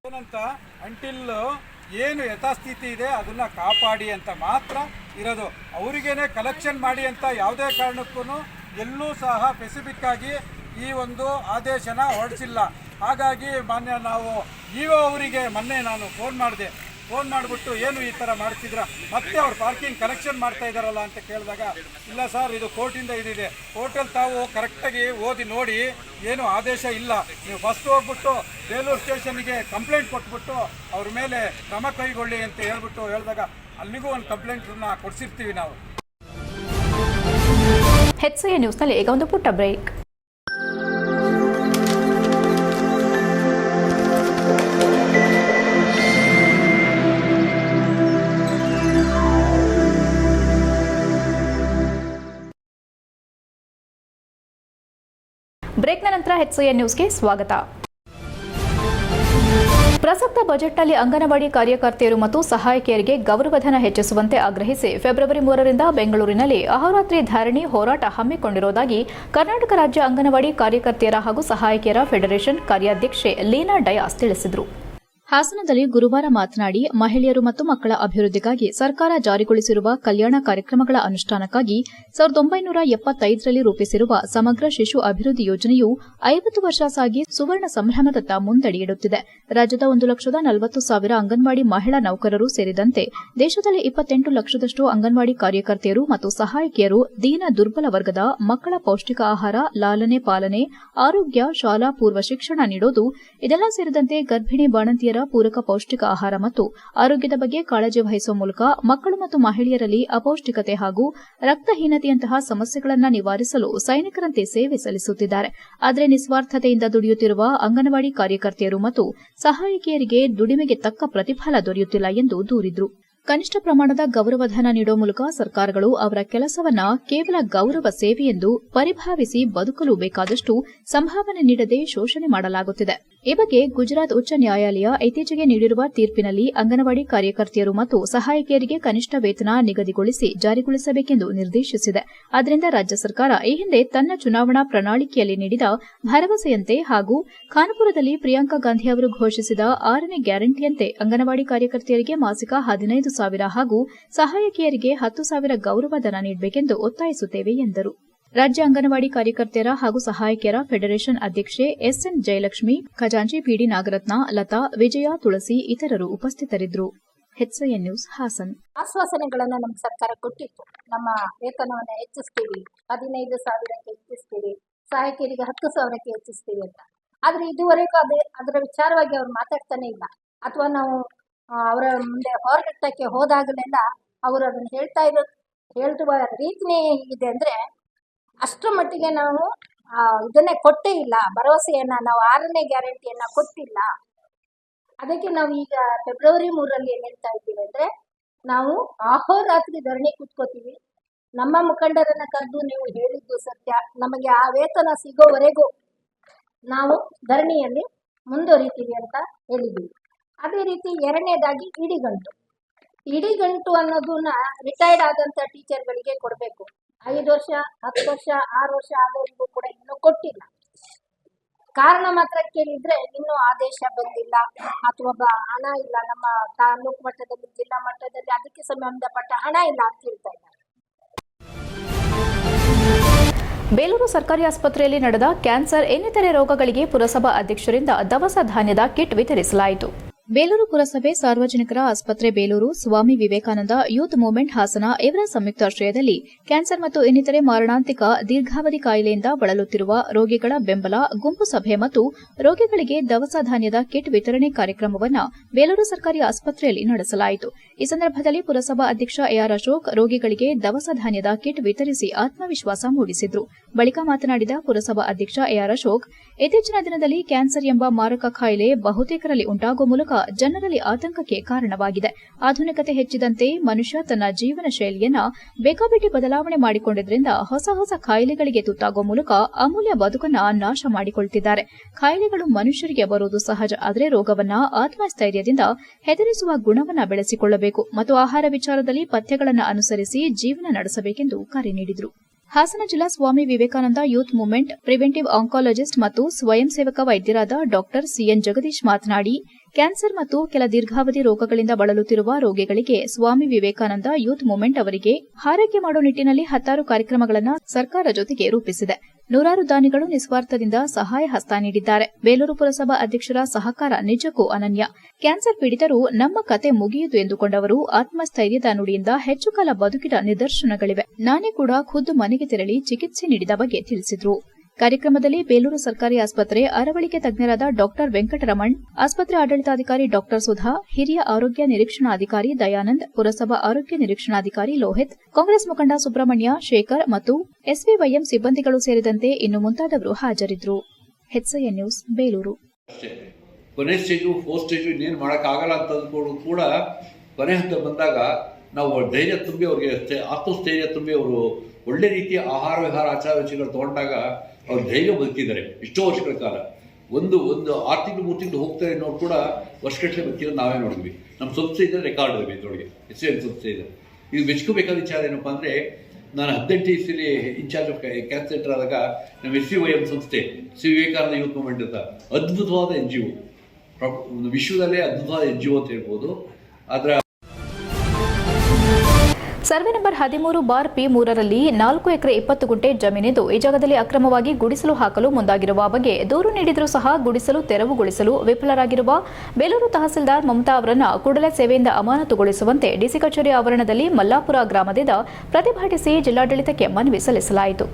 ಏನಂತ ಅಂಟಿಲ್ ಏನು ಯಥಾಸ್ಥಿತಿ ಇದೆ ಅದನ್ನ ಕಾಪಾಡಿ ಅಂತ ಮಾತ್ರ ಇರೋದು. ಅವರಿಗೇನೆ ಕಲೆಕ್ಷನ್ ಮಾಡಿ ಅಂತ ಯಾವುದೇ ಕಾರಣಕ್ಕೂ ಎಲ್ಲೂ ಸಹ ಸ್ಪೆಸಿಫಿಕ್ ಆಗಿ ಈ ಒಂದು ಆದೇಶನ ಹೊರಡಿಸಿಲ್ಲ. ಹಾಗಾಗಿ ಮಾನ್ಯ ನಾವು ಇಒ ಅವರಿಗೆ ಮೊನ್ನೆ ನಾನು ಫೋನ್ ಮಾಡಿಬಿಟ್ಟು ಏನು ಈ ಥರ ಮಾಡ್ತಿದ್ರ, ಮತ್ತೆ ಅವ್ರು ಪಾರ್ಕಿಂಗ್ ಕಲೆಕ್ಷನ್ ಮಾಡ್ತಾ ಇದ್ದಾರಲ್ಲ ಅಂತ ಕೇಳಿದಾಗ, ಇಲ್ಲ ಸರ್ ಇದು ಕೋರ್ಟಿಂದ ಇದಿದೆ, ಕೋರ್ಟಲ್ಲಿ ತಾವು ಕರೆಕ್ಟಾಗಿ ಓದಿ ನೋಡಿ ಏನು ಆದೇಶ ಇಲ್ಲ, ನೀವು ಫಸ್ಟ್ ಹೋಗ್ಬಿಟ್ಟು ಬೇಲೂರು ಸ್ಟೇಷನ್ಗೆ ಕಂಪ್ಲೇಂಟ್ ಕೊಟ್ಬಿಟ್ಟು ಅವ್ರ ಮೇಲೆ ಕ್ರಮ ಕೈಗೊಳ್ಳಿ ಅಂತ ಹೇಳಿದಾಗ ಅಲ್ಲಿಗೂ ಒಂದು ಕಂಪ್ಲೇಂಟನ್ನು ಕೊಡಿಸಿರ್ತೀವಿ ನಾವು. HCN ನ್ಯೂಸ್ನಲ್ಲಿ ಈಗ ಒಂದು ಪುಟ್ಟ ಬ್ರೇಕ್. ಬ್ರೇಕ್ನ ನಂತರ HCN ನ್ಯೂಸ್ಗೆ ಸ್ವಾಗತ. ಪ್ರಸಕ್ತ ಬಜೆಟ್ನಲ್ಲಿ ಅಂಗನವಾಡಿ ಕಾರ್ಯಕರ್ತೆಯರು ಮತ್ತು ಸಹಾಯಕಿಯರಿಗೆ ಗೌರವಧನ ಹೆಚ್ಚಿಸುವಂತೆ ಆಗ್ರಹಿಸಿ ಫೆಬ್ರವರಿ 3ರಿಂದ ಬೆಂಗಳೂರಿನಲ್ಲಿ ಅಹೋರಾತ್ರಿ ಧರಣಿ ಹೋರಾಟ ಹಮ್ಮಿಕೊಂಡಿರುವುದಾಗಿ ಕರ್ನಾಟಕ ರಾಜ್ಯ ಅಂಗನವಾಡಿ ಕಾರ್ಯಕರ್ತೆಯರ ಹಾಗೂ ಸಹಾಯಕಿಯರ ಫೆಡರೇಷನ್ ಕಾರ್ಯಾಧ್ಯಕ್ಷೆ ಲೀನಾ ಡಯಾಸ್ ತಿಳಿಸಿದರು. ಹಾಸನದಲ್ಲಿ ಗುರುವಾರ ಮಾತನಾಡಿ, ಮಹಿಳೆಯರು ಮತ್ತು ಮಕ್ಕಳ ಅಭಿವೃದ್ಧಿಗಾಗಿ ಸರ್ಕಾರ ಜಾರಿಗೊಳಿಸಿರುವ ಕಲ್ಯಾಣ ಕಾರ್ಯಕ್ರಮಗಳ ಅನುಷ್ಠಾನಕ್ಕಾಗಿ 1975ರಲ್ಲಿ ರೂಪಿಸಿರುವ ಸಮಗ್ರ ಶಿಶು ಅಭಿವೃದ್ಧಿ ಯೋಜನೆಯು 50 ವರ್ಷ ಸಾಗಿ ಸುವರ್ಣ ಸಂಭ್ರಮದತ್ತ ಮುಂದಡಿಯಿಡುತ್ತಿದೆ. ರಾಜ್ಯದ 1,40,000 ಅಂಗನವಾಡಿ ಮಹಿಳಾ ನೌಕರರು ಸೇರಿದಂತೆ ದೇಶದಲ್ಲಿ 28 ಲಕ್ಷದಷ್ಟು ಅಂಗನವಾಡಿ ಕಾರ್ಯಕರ್ತೆಯರು ಮತ್ತು ಸಹಾಯಕಿಯರು ದೀನ ದುರ್ಬಲ ವರ್ಗದ ಮಕ್ಕಳ ಪೌಷ್ಟಿಕ ಆಹಾರ, ಲಾಲನೆ ಪಾಲನೆ, ಆರೋಗ್ಯ, ಶಾಲಾ ಪೂರ್ವ ಶಿಕ್ಷಣ ನೀಡೋದು, ಇದೆಲ್ಲ ಸೇರಿದಂತೆ ಗರ್ಭಿಣಿ ಬಾಣಂತಿಯರ ಪೂರಕ ಪೌಷ್ಟಿಕ ಆಹಾರ ಮತ್ತು ಆರೋಗ್ಯದ ಬಗ್ಗೆ ಕಾಳಜಿ ವಹಿಸುವ ಮೂಲಕ ಮಕ್ಕಳು ಮತ್ತು ಮಹಿಳೆಯರಲ್ಲಿ ಅಪೌಷ್ಟಿಕತೆ ಹಾಗೂ ರಕ್ತಹೀನತೆಯಂತಹ ಸಮಸ್ಯೆಗಳನ್ನು ನಿವಾರಿಸಲು ಸೈನಿಕರಂತೆ ಸೇವೆ ಸಲ್ಲಿಸುತ್ತಿದ್ದಾರೆ. ಆದರೆ ನಿಸ್ವಾರ್ಥತೆಯಿಂದ ದುಡಿಯುತ್ತಿರುವ ಅಂಗನವಾಡಿ ಕಾರ್ಯಕರ್ತೆಯರು ಮತ್ತು ಸಹಾಯಕಿಯರಿಗೆ ದುಡಿಮೆಗೆ ತಕ್ಕ ಪ್ರತಿಫಲ ದೊರೆಯುತ್ತಿಲ್ಲ ಎಂದು ದೂರಿದರು. ಕನಿಷ್ಠ ಪ್ರಮಾಣದ ಗೌರವಧನ ನೀಡುವ ಮೂಲಕ ಸರ್ಕಾರಗಳು ಅವರ ಕೆಲಸವನ್ನ ಕೇವಲ ಗೌರವ ಸೇವೆಯೆಂದು ಪರಿಭಾವಿಸಿ ಬದುಕಲು ಬೇಕಾದಷ್ಟು ಸಂಭಾವನೆ ನೀಡದೆ ಶೋಷಣೆ ಮಾಡಲಾಗುತ್ತಿದೆ. ಈ ಬಗ್ಗೆ ಗುಜರಾತ್ ಉಚ್ಚ ನ್ಯಾಯಾಲಯ ಇತ್ತೀಚೆಗೆ ನೀಡಿರುವ ತೀರ್ಪಿನಲ್ಲಿ ಅಂಗನವಾಡಿ ಕಾರ್ಯಕರ್ತೆಯರು ಮತ್ತು ಸಹಾಯಕಿಯರಿಗೆ ಕನಿಷ್ಠ ವೇತನ ನಿಗದಿಗೊಳಿಸಿ ಜಾರಿಗೊಳಿಸಬೇಕೆಂದು ನಿರ್ದೇಶಿಸಿದೆ. ಆದ್ದರಿಂದ ರಾಜ್ಯ ಸರ್ಕಾರ ಈ ಹಿಂದೆ ತನ್ನ ಚುನಾವಣಾ ಪ್ರಣಾಳಿಕೆಯಲ್ಲಿ ನೀಡಿದ ಭರವಸೆಯಂತೆ ಹಾಗೂ ಖಾನ್ಪುರದಲ್ಲಿ ಪ್ರಿಯಾಂಕಾ ಗಾಂಧಿ ಅವರು ಘೋಷಿಸಿದ 6ನೇ ಗ್ಯಾರಂಟಿಯಂತೆ ಅಂಗನವಾಡಿ ಕಾರ್ಯಕರ್ತೆಯರಿಗೆ ಮಾಸಿಕ 15,000 ಹಾಗೂ ಸಹಾಯಕಿಯರಿಗೆ 10,000 ಗೌರವಧನ ನೀಡಬೇಕೆಂದು ಒತ್ತಾಯಿಸುತ್ತೇವೆ ಎಂದರು. ರಾಜ್ಯ ಅಂಗನವಾಡಿ ಕಾರ್ಯಕರ್ತೆಯರ ಹಾಗೂ ಸಹಾಯಕಿಯರ ಫೆಡರೇಷನ್ ಅಧ್ಯಕ್ಷೆ ಎಸ್ಎನ್ ಜಯಲಕ್ಷ್ಮಿ, ಖಜಾಂಚಿ ಪಿಡಿ ನಾಗರತ್ನ, ಲತಾ, ವಿಜಯ, ತುಳಸಿ ಇತರರು ಉಪಸ್ಥಿತರಿದ್ದರು. HCN news Haasan. ಆಶ್ವಾಸನೆಗಳನ್ನು ನಮ್ಮ ಸರ್ಕಾರ ಕೊಟ್ಟಿತ್ತು. ನಮ್ಮ ವೇತನವನ್ನು ಹೆಚ್ಚಿಸ್ತೀವಿ, 15,000ಕ್ಕೆ ಹೆಚ್ಚಿಸ್ತೀವಿ, ಸಹಾಯಕಿಯರಿಗೆ 10,000ಕ್ಕೆ ಹೆಚ್ಚಿಸ್ತೀವಿ ಅಂತ. ಆದರೆ ಇದುವರೆಗೂ ಅದರ ವಿಚಾರವಾಗಿ ಅವ್ರು ಮಾತಾಡ್ತಾನೆ ಇಲ್ಲ. ಅಥವಾ ನಾವು ಅವರ ಮುಂದೆ ಹೋರಾಟಕ್ಕೆ ಹೋದಾಗಲೆಲ್ಲ ಅವರು ಅದನ್ನು ಹೇಳುವ ರೀತಿನೇ ಹೇಗಿದೆ ಅಂದರೆ, ಅಷ್ಟರ ಮಟ್ಟಿಗೆ ನಾವು ಇದನ್ನೇ ಕೊಟ್ಟೇ ಇಲ್ಲ, ಭರವಸೆಯನ್ನು ನಾವು 6ನೇ ಗ್ಯಾರಂಟಿಯನ್ನು ಕೊಟ್ಟಿಲ್ಲ. ಅದಕ್ಕೆ ನಾವು ಈಗ ಫೆಬ್ರವರಿ 3ರಲ್ಲಿ ಏನು ಹೇಳ್ತಾ ಇದ್ದೀವಿ ಅಂದರೆ, ನಾವು ಅಹೋರಾತ್ರಿ ಧರಣಿ ಕೂತ್ಕೋತೀವಿ. ನಮ್ಮ ಮುಖಂಡರನ್ನು ಕರೆದು ನೀವು ಹೇಳಿದ್ದು ಸತ್ಯ, ನಮಗೆ ಆ ವೇತನ ಸಿಗೋವರೆಗೂ ನಾವು ಧರಣಿಯಲ್ಲಿ ಮುಂದುವರಿತೀವಿ ಅಂತ ಹೇಳಿದ್ದೀವಿ. ಅದೇ ರೀತಿ 2ನೇದಾಗಿ ಇಡಿಗಂಟು ಅನ್ನೋದನ್ನ ರಿಟೈರ್ಡ್ ಆದಂಥ ಟೀಚರ್ಗಳಿಗೆ ಕೊಡಬೇಕು. 5 ವರ್ಷ, 10 ವರ್ಷ, 6 ವರ್ಷ ಆದವರಿಗೂ ಕೂಡ ಇನ್ನೂ ಕೊಟ್ಟಿಲ್ಲ. ಕಾರಣ ಮಾತ್ರ ಕೇಳಿದ್ರೆ ಇನ್ನೂ ಆದೇಶ ಬಂದಿಲ್ಲ ಅಥವಾ ಹಣ ಇಲ್ಲ, ನಮ್ಮ ತಾಲೂಕು ಮಟ್ಟದಲ್ಲಿ, ಜಿಲ್ಲಾ ಮಟ್ಟದಲ್ಲಿ ಅದಕ್ಕೆ ಸಂಬಂಧಪಟ್ಟ ಹಣ ಇಲ್ಲ ಅಂತ ಹೇಳ್ತಾ ಇದ್ದಾರೆ. ಬೇಲೂರು ಸರ್ಕಾರಿ ಆಸ್ಪತ್ರೆಯಲ್ಲಿ ನಡೆದ ಕ್ಯಾನ್ಸರ್ ಇನ್ನಿತರೆ ರೋಗಗಳಿಗೆ ಪುರಸಭಾ ಅಧ್ಯಕ್ಷರಿಂದ ದವಸ ಧಾನ್ಯದ ಕಿಟ್ ವಿತರಿಸಲಾಯಿತು. ಬೇಲೂರು ಪುರಸಭೆ, ಸಾರ್ವಜನಿಕರ ಆಸ್ಪತ್ರೆ ಬೇಲೂರು, ಸ್ವಾಮಿ ವಿವೇಕಾನಂದ ಯೂತ್ ಮೂವ್ಮೆಂಟ್ ಹಾಸನ ಇವರ ಸಂಯುಕ್ತಾಶ್ರಯದಲ್ಲಿ ಕ್ಯಾನ್ಸರ್ ಮತ್ತು ಇನ್ನಿತರೆ ಮಾರಣಾಂತಿಕ ದೀರ್ಘಾವಧಿ ಕಾಯಿಲೆಯಿಂದ ಬಳಲುತ್ತಿರುವ ರೋಗಿಗಳ ಬೆಂಬಲ, ಗುಂಪು ಸಭೆ ಮತ್ತು ರೋಗಿಗಳಿಗೆ ದವಸ ಧಾನ್ಯದ ಕಿಟ್ ವಿತರಣೆ ಕಾರ್ಯಕ್ರಮವನ್ನು ಬೇಲೂರು ಸರ್ಕಾರಿ ಆಸ್ಪತ್ರೆಯಲ್ಲಿ ನಡೆಸಲಾಯಿತು. ಈ ಸಂದರ್ಭದಲ್ಲಿ ಪುರಸಭಾ ಅಧ್ಯಕ್ಷ ಎಆರ್ ಅಶೋಕ್ ರೋಗಿಗಳಿಗೆ ದವಸ ಧಾನ್ಯದ ಕಿಟ್ ವಿತರಿಸಿ ಆತ್ಮವಿಶ್ವಾಸ ಮೂಡಿಸಿದರು. ಬಳಿಕ ಮಾತನಾಡಿದ ಪುರಸಭಾ ಅಧ್ಯಕ್ಷ ಎಆರ್ ಅಶೋಕ್, ಇತ್ತೀಚಿನ ದಿನದಲ್ಲಿ ಕ್ಯಾನ್ಸರ್ ಎಂಬ ಮಾರಕ ಕಾಯಿಲೆ ಬಹುತೇಕರಲ್ಲಿ ಉಂಟಾಗುವ ಮೂಲಕ ಜನರಲ್ಲಿ ಆತಂಕಕ್ಕೆ ಕಾರಣವಾಗಿದೆ. ಆಧುನಿಕತೆ ಹೆಚ್ಚಿದಂತೆ ಮನುಷ್ಯ ತನ್ನ ಜೀವನ ಶೈಲಿಯನ್ನ ಬೇಕಾಬಿಟ್ಟಿ ಬದಲಾವಣೆ ಮಾಡಿಕೊಂಡಿದ್ದರಿಂದ ಹೊಸ ಕಾಯಿಲೆಗಳಿಗೆ ತುತ್ತಾಗುವ ಮೂಲಕ ಅಮೂಲ್ಯ ಬದುಕನ್ನ ನಾಶ ಮಾಡಿಕೊಳ್ಳುತ್ತಿದ್ದಾರೆ. ಕಾಯಿಲೆಗಳು ಮನುಷ್ಯರಿಗೆ ಬರುವುದು ಸಹಜ, ಆದರೆ ರೋಗವನ್ನ ಆತ್ಮಸ್ಥೈರ್ಯದಿಂದ ಹೆದರಿಸುವ ಗುಣವನ್ನ ಬೆಳೆಸಿಕೊಳ್ಳಬೇಕು ಮತ್ತು ಆಹಾರ ವಿಚಾರದಲ್ಲಿ ಪಥ್ಯಗಳನ್ನು ಅನುಸರಿಸಿ ಜೀವನ ನಡೆಸಬೇಕೆಂದು ಕರೆ ನೀಡಿದರು. ಹಾಸನ ಜಿಲ್ಲಾ Swami Vivekananda youth movement preventive oncologist ಮತ್ತು ಸ್ವಯಂ ಸೇವಕ ವೈದ್ಯರಾದ ಡಾಕ್ಟರ್ ಸಿಎನ್ ಜಗದೀಶ್ ಮಾತನಾಡಿ, ಕ್ಯಾನ್ಸರ್ ಮತ್ತು ಕೆಲ ದೀರ್ಘಾವಧಿ ರೋಗಗಳಿಂದ ಬಳಲುತ್ತಿರುವ ರೋಗಿಗಳಿಗೆ ಸ್ವಾಮಿ ವಿವೇಕಾನಂದ ಯೂತ್ ಮೂವ್ಮೆಂಟ್ ಅವರಿಗೆ ಹಾರೈಕೆ ಮಾಡುವ ನಿಟ್ಟಿನಲ್ಲಿ 10 ಕಾರ್ಯಕ್ರಮಗಳನ್ನು ಸರ್ಕಾರ ಜೊತೆಗೆ ರೂಪಿಸಿದೆ. 100 ದಾನಿಗಳು ನಿಸ್ವಾರ್ಥದಿಂದ ಸಹಾಯ ಹಸ್ತ ನೀಡಿದ್ದಾರೆ. ಬೇಲೂರು ಪುರಸಭಾ ಅಧ್ಯಕ್ಷರ ಸಹಕಾರ ನಿಜಕ್ಕೂ ಅನನ್ಯ. ಕ್ಯಾನ್ಸರ್ ಪೀಡಿತರು ನಮ್ಮ ಕತೆ ಮುಗಿಯಿತು ಎಂದುಕೊಂಡವರು ಆತ್ಮಸ್ಥೈರ್ಯದ ನುಡಿಯಿಂದ ಹೆಚ್ಚು ಕಾಲ ಬದುಕಿದ ನಿದರ್ಶನಗಳಿವೆ. ನಾನೇ ಕೂಡ ಖುದ್ದು ಮನೆಗೆ ತೆರಳಿ ಚಿಕಿತ್ಸೆ ನೀಡಿದ ಬಗ್ಗೆ ತಿಳಿಸಿದರು. ಕಾರ್ಯಕ್ರಮದಲ್ಲಿ ಬೇಲೂರು ಸರ್ಕಾರಿ ಆಸ್ಪತ್ರೆ ಅರವಳಿಕೆ ತಜ್ಞರಾದ ಡಾಕ್ಟರ್ ವೆಂಕಟರಮಣ್, ಆಸ್ಪತ್ರೆ ಆಡಳಿತಾಧಿಕಾರಿ ಡಾಕ್ಟರ್ ಸುಧಾ, ಹಿರಿಯ ಆರೋಗ್ಯ ನಿರೀಕ್ಷಣಾಧಿಕಾರಿ ದಯಾನಂದ್, ಪುರಸಭಾ ಆರೋಗ್ಯ ನಿರೀಕ್ಷಣಾಧಿಕಾರಿ ಲೋಹಿತ್, ಕಾಂಗ್ರೆಸ್ ಮುಖಂಡ ಸುಬ್ರಹ್ಮಣ್ಯ, ಶೇಖರ್ ಮತ್ತು ಎಸ್ವಿವೈಎಂ ಸಿಬ್ಬಂದಿಗಳು ಸೇರಿದಂತೆ ಇನ್ನು ಮುಂತಾದವರು ಹಾಜರಿದ್ದರು. HCN news Belur. ಕೊನೆ ಸ್ಟೇಜು, ಫೋರ್ತ್ ಸ್ಟೇಜು ಇನ್ನೇನು ಮಾಡೋಕ್ಕಾಗಲ್ಲ ಅಂತಂದ್ಕೊಂಡು ಕೂಡ ಕೊನೆ ಹಂತ ಬಂದಾಗ ನಾವು ಧೈರ್ಯ ತುಂಬಿ ಅವ್ರಿಗೆ ಆತ್ಮಸ್ಥೈರ್ಯ ತುಂಬಿ ಅವರು ಒಳ್ಳೆ ರೀತಿಯ ಆಹಾರ ವಿಹಾರ ಆಚಾರ ವಿಚಾರಗಳು ತಗೊಂಡಾಗ ಅವ್ರು ಧೈರ್ಯ ಬದುಕಿದ್ದಾರೆ ಎಷ್ಟೋ ವರ್ಷಗಳ ಕಾಲ. ಒಂದು 6 ತಿಂಗಳು 3 ತಿಂಗಳು ಹೋಗ್ತಾರೆ ಅನ್ನೋರು ಕೂಡ ವರ್ಷಗಟ್ಟಲೆ ಬದುಕಿರೋದು ನಾವೇ ನೋಡಿದ್ವಿ. ನಮ್ಮ ಸಂಸ್ಥೆ ಇದ್ದರೆ ರೆಕಾರ್ಡ್ ಇದೆ, ಇದರೊಳಗೆ HCN ಸಂಸ್ಥೆ ಇದೆ. ಇದು ಮೆಚ್ಕೋಬೇಕಾದ ವಿಚಾರ ಏನಪ್ಪ ಅಂದರೆ, ನಾನು 18 ಇಸ್ವಿಲಿ ಇನ್ಚಾರ್ಜ್ ಆಫ್ ಕ್ಯಾನ್ಸರ್ ಸೆಂಟರ್ ಆದಾಗ ನಮ್ಮ SVYM ಸಂಸ್ಥೆ, ಶ್ರೀ ವಿವೇಕಾನಂದ ಯೂತ್ ಮೂವ್ಮೆಂಟ್ ಅಂತ ಅದ್ಭುತವಾದ NGO, ವಿಶ್ವದಲ್ಲೇ ಅದ್ಭುತವಾದ NGO ಅಂತ ಹೇಳ್ಬೋದು. ಅದರ ಸರ್ವೆ ನಂಬರ್ 13/P3ರಲ್ಲಿ 4 ಎಕರೆ 20 ಗುಂಟೆ ಜಮೀನಿದ್ದು ಈ ಜಾಗದಲ್ಲಿ ಅಕ್ರಮವಾಗಿ ಗುಡಿಸಲು ಹಾಕಲು ಮುಂದಾಗಿರುವ ಬಗ್ಗೆ ದೂರು ನೀಡಿದರೂ ಸಹ ಗುಡಿಸಲು ತೆರವುಗೊಳಿಸಲು ವಿಫಲರಾಗಿರುವ ಬೇಲೂರು ತಹಸೀಲ್ದಾರ್ ಮಮತಾ ಅವರನ್ನು ಕೂಡಲೇ ಸೇವೆಯಿಂದ ಅಮಾನತುಗೊಳಿಸುವಂತೆ ಡಿಸಿ ಕಚೇರಿ ಆವರಣದಲ್ಲಿ ಮಲ್ಲಾಪುರ ಗ್ರಾಮದಿಂದ ಪ್ರತಿಭಟಿಸಿ ಜಿಲ್ಲಾಡಳಿತಕ್ಕೆ ಮನವಿ ಸಲ್ಲಿಸಲಾಯಿತು.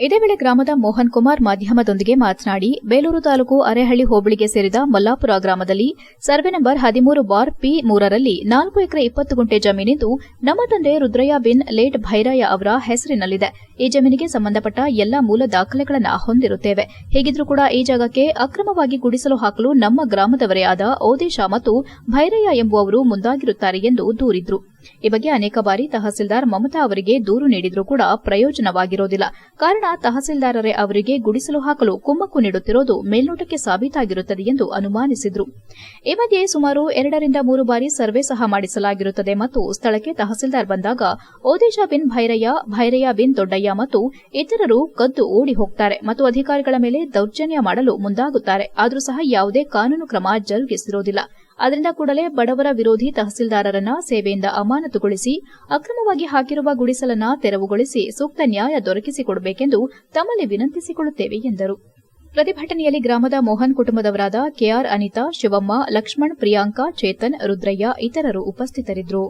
ಇದೇ ವೇಳೆ ಗ್ರಾಮದ ಮೋಹನ್ ಕುಮಾರ್ ಮಾಧ್ಯಮದೊಂದಿಗೆ ಮಾತನಾಡಿ, ಬೇಲೂರು ತಾಲೂಕು ಅರೇಹಳ್ಳಿ ಹೋಬಳಿಗೆ ಸೇರಿದ ಮಲ್ಲಾಪುರ ಗ್ರಾಮದಲ್ಲಿ ಸರ್ವೆ ನಂಬರ್ 13/P3ರಲ್ಲಿ 4 ಎಕರೆ 20 ಗುಂಟೆ ಜಮೀನಿದ್ದು ನಮ್ಮ ತಂದೆ ರುದ್ರಯ್ಯ ಬಿನ್ ಲೇಟ್ ಭೈರಯ್ಯ ಅವರ ಹೆಸರಿನಲ್ಲಿದೆ. ಈ ಜಮೀನಿಗೆ ಸಂಬಂಧಪಟ್ಟ ಎಲ್ಲಾ ಮೂಲ ದಾಖಲೆಗಳನ್ನು ಹೊಂದಿರುತ್ತೇವೆ. ಹೀಗಿದ್ರೂ ಕೂಡ ಈ ಜಾಗಕ್ಕೆ ಅಕ್ರಮವಾಗಿ ಗುಡಿಸಲು ಹಾಕಲು ನಮ್ಮ ಗ್ರಾಮದವರೇ ಆದ ಓದೇಶ ಮತ್ತು ಭೈರಯ್ಯ ಎಂಬುವವರು ಮುಂದಾಗಿರುತ್ತಾರೆ ಎಂದು ದೂರಿದ್ರು. ಈ ಬಗ್ಗೆ ಅನೇಕ ಬಾರಿ ತಹಸೀಲ್ದಾರ್ ಮಮತಾ ಅವರಿಗೆ ದೂರು ನೀಡಿದ್ರೂ ಕೂಡ ಪ್ರಯೋಜನವಾಗಿರೋದಿಲ್ಲ. ಕಾರಣ ತಹಸೀಲ್ದಾರರೇ ಅವರಿಗೆ ಗುಡಿಸಲು ಹಾಕಲು ಕುಮ್ಮಕ್ಕು ನೀಡುತ್ತಿರೋದು ಮೇಲ್ನೋಟಕ್ಕೆ ಸಾಬೀತಾಗಿರುತ್ತದೆ ಎಂದು ಅನುಮಾನಿಸಿದ್ರು. ಈ ಮಧ್ಯೆ ಸುಮಾರು 2 ರಿಂದ 3 ಬಾರಿ ಸರ್ವೆ ಸಹ ಮಾಡಿಸಲಾಗಿರುತ್ತದೆ ಮತ್ತು ಸ್ಥಳಕ್ಕೆ ತಹಸೀಲ್ದಾರ್ ಬಂದಾಗ ಓದೇಶ ಬಿನ್ ಭೈರಯ್ಯ ಬಿನ್ ದೊಡ್ಡಯ್ಯ ಮತ್ತು ಇತರರು ಕದ್ದು ಓಡಿ ಹೋಗ್ತಾರೆ ಮತ್ತು ಅಧಿಕಾರಿಗಳ ಮೇಲೆ ದೌರ್ಜನ್ಯ ಮಾಡಲು ಮುಂದಾಗುತ್ತಾರೆ. ಆದರೂ ಸಹ ಯಾವುದೇ ಕಾನೂನು ಕ್ರಮ ಜರುಗಿಸಿರೋದಿಲ್ಲ. ಆದ್ದರಿಂದ ಕೂಡಲೇ ಬಡವರ ವಿರೋಧಿ ತಹಸೀಲ್ದಾರರನ್ನ ಸೇವೆಯಿಂದ ಅಮಾನತುಗೊಳಿಸಿ ಅಕ್ರಮವಾಗಿ ಹಾಕಿರುವ ಗುಡಿಸಲನ್ನ ತೆರವುಗೊಳಿಸಿ ಸೂಕ್ತ ನ್ಯಾಯ ದೊರಕಿಸಿಕೊಡಬೇಕೆಂದು ತಮ್ಮಲ್ಲಿ ವಿನಂತಿಸಿಕೊಳ್ಳುತ್ತೇವೆ ಎಂದರು. ಪ್ರತಿಭಟನೆಯಲ್ಲಿ ಗ್ರಾಮದ ಮೋಹನ್ ಕುಟುಂಬದವರಾದ ಕೆಆರ್ ಅನಿತಾ, ಶಿವಮ್ಮ, ಲಕ್ಷ್ಮಣ್, ಪ್ರಿಯಾಂಕಾ, ಚೇತನ್, ರುದ್ರಯ್ಯ ಇತರರು ಉಪಸ್ಥಿತರಿದ್ದರು.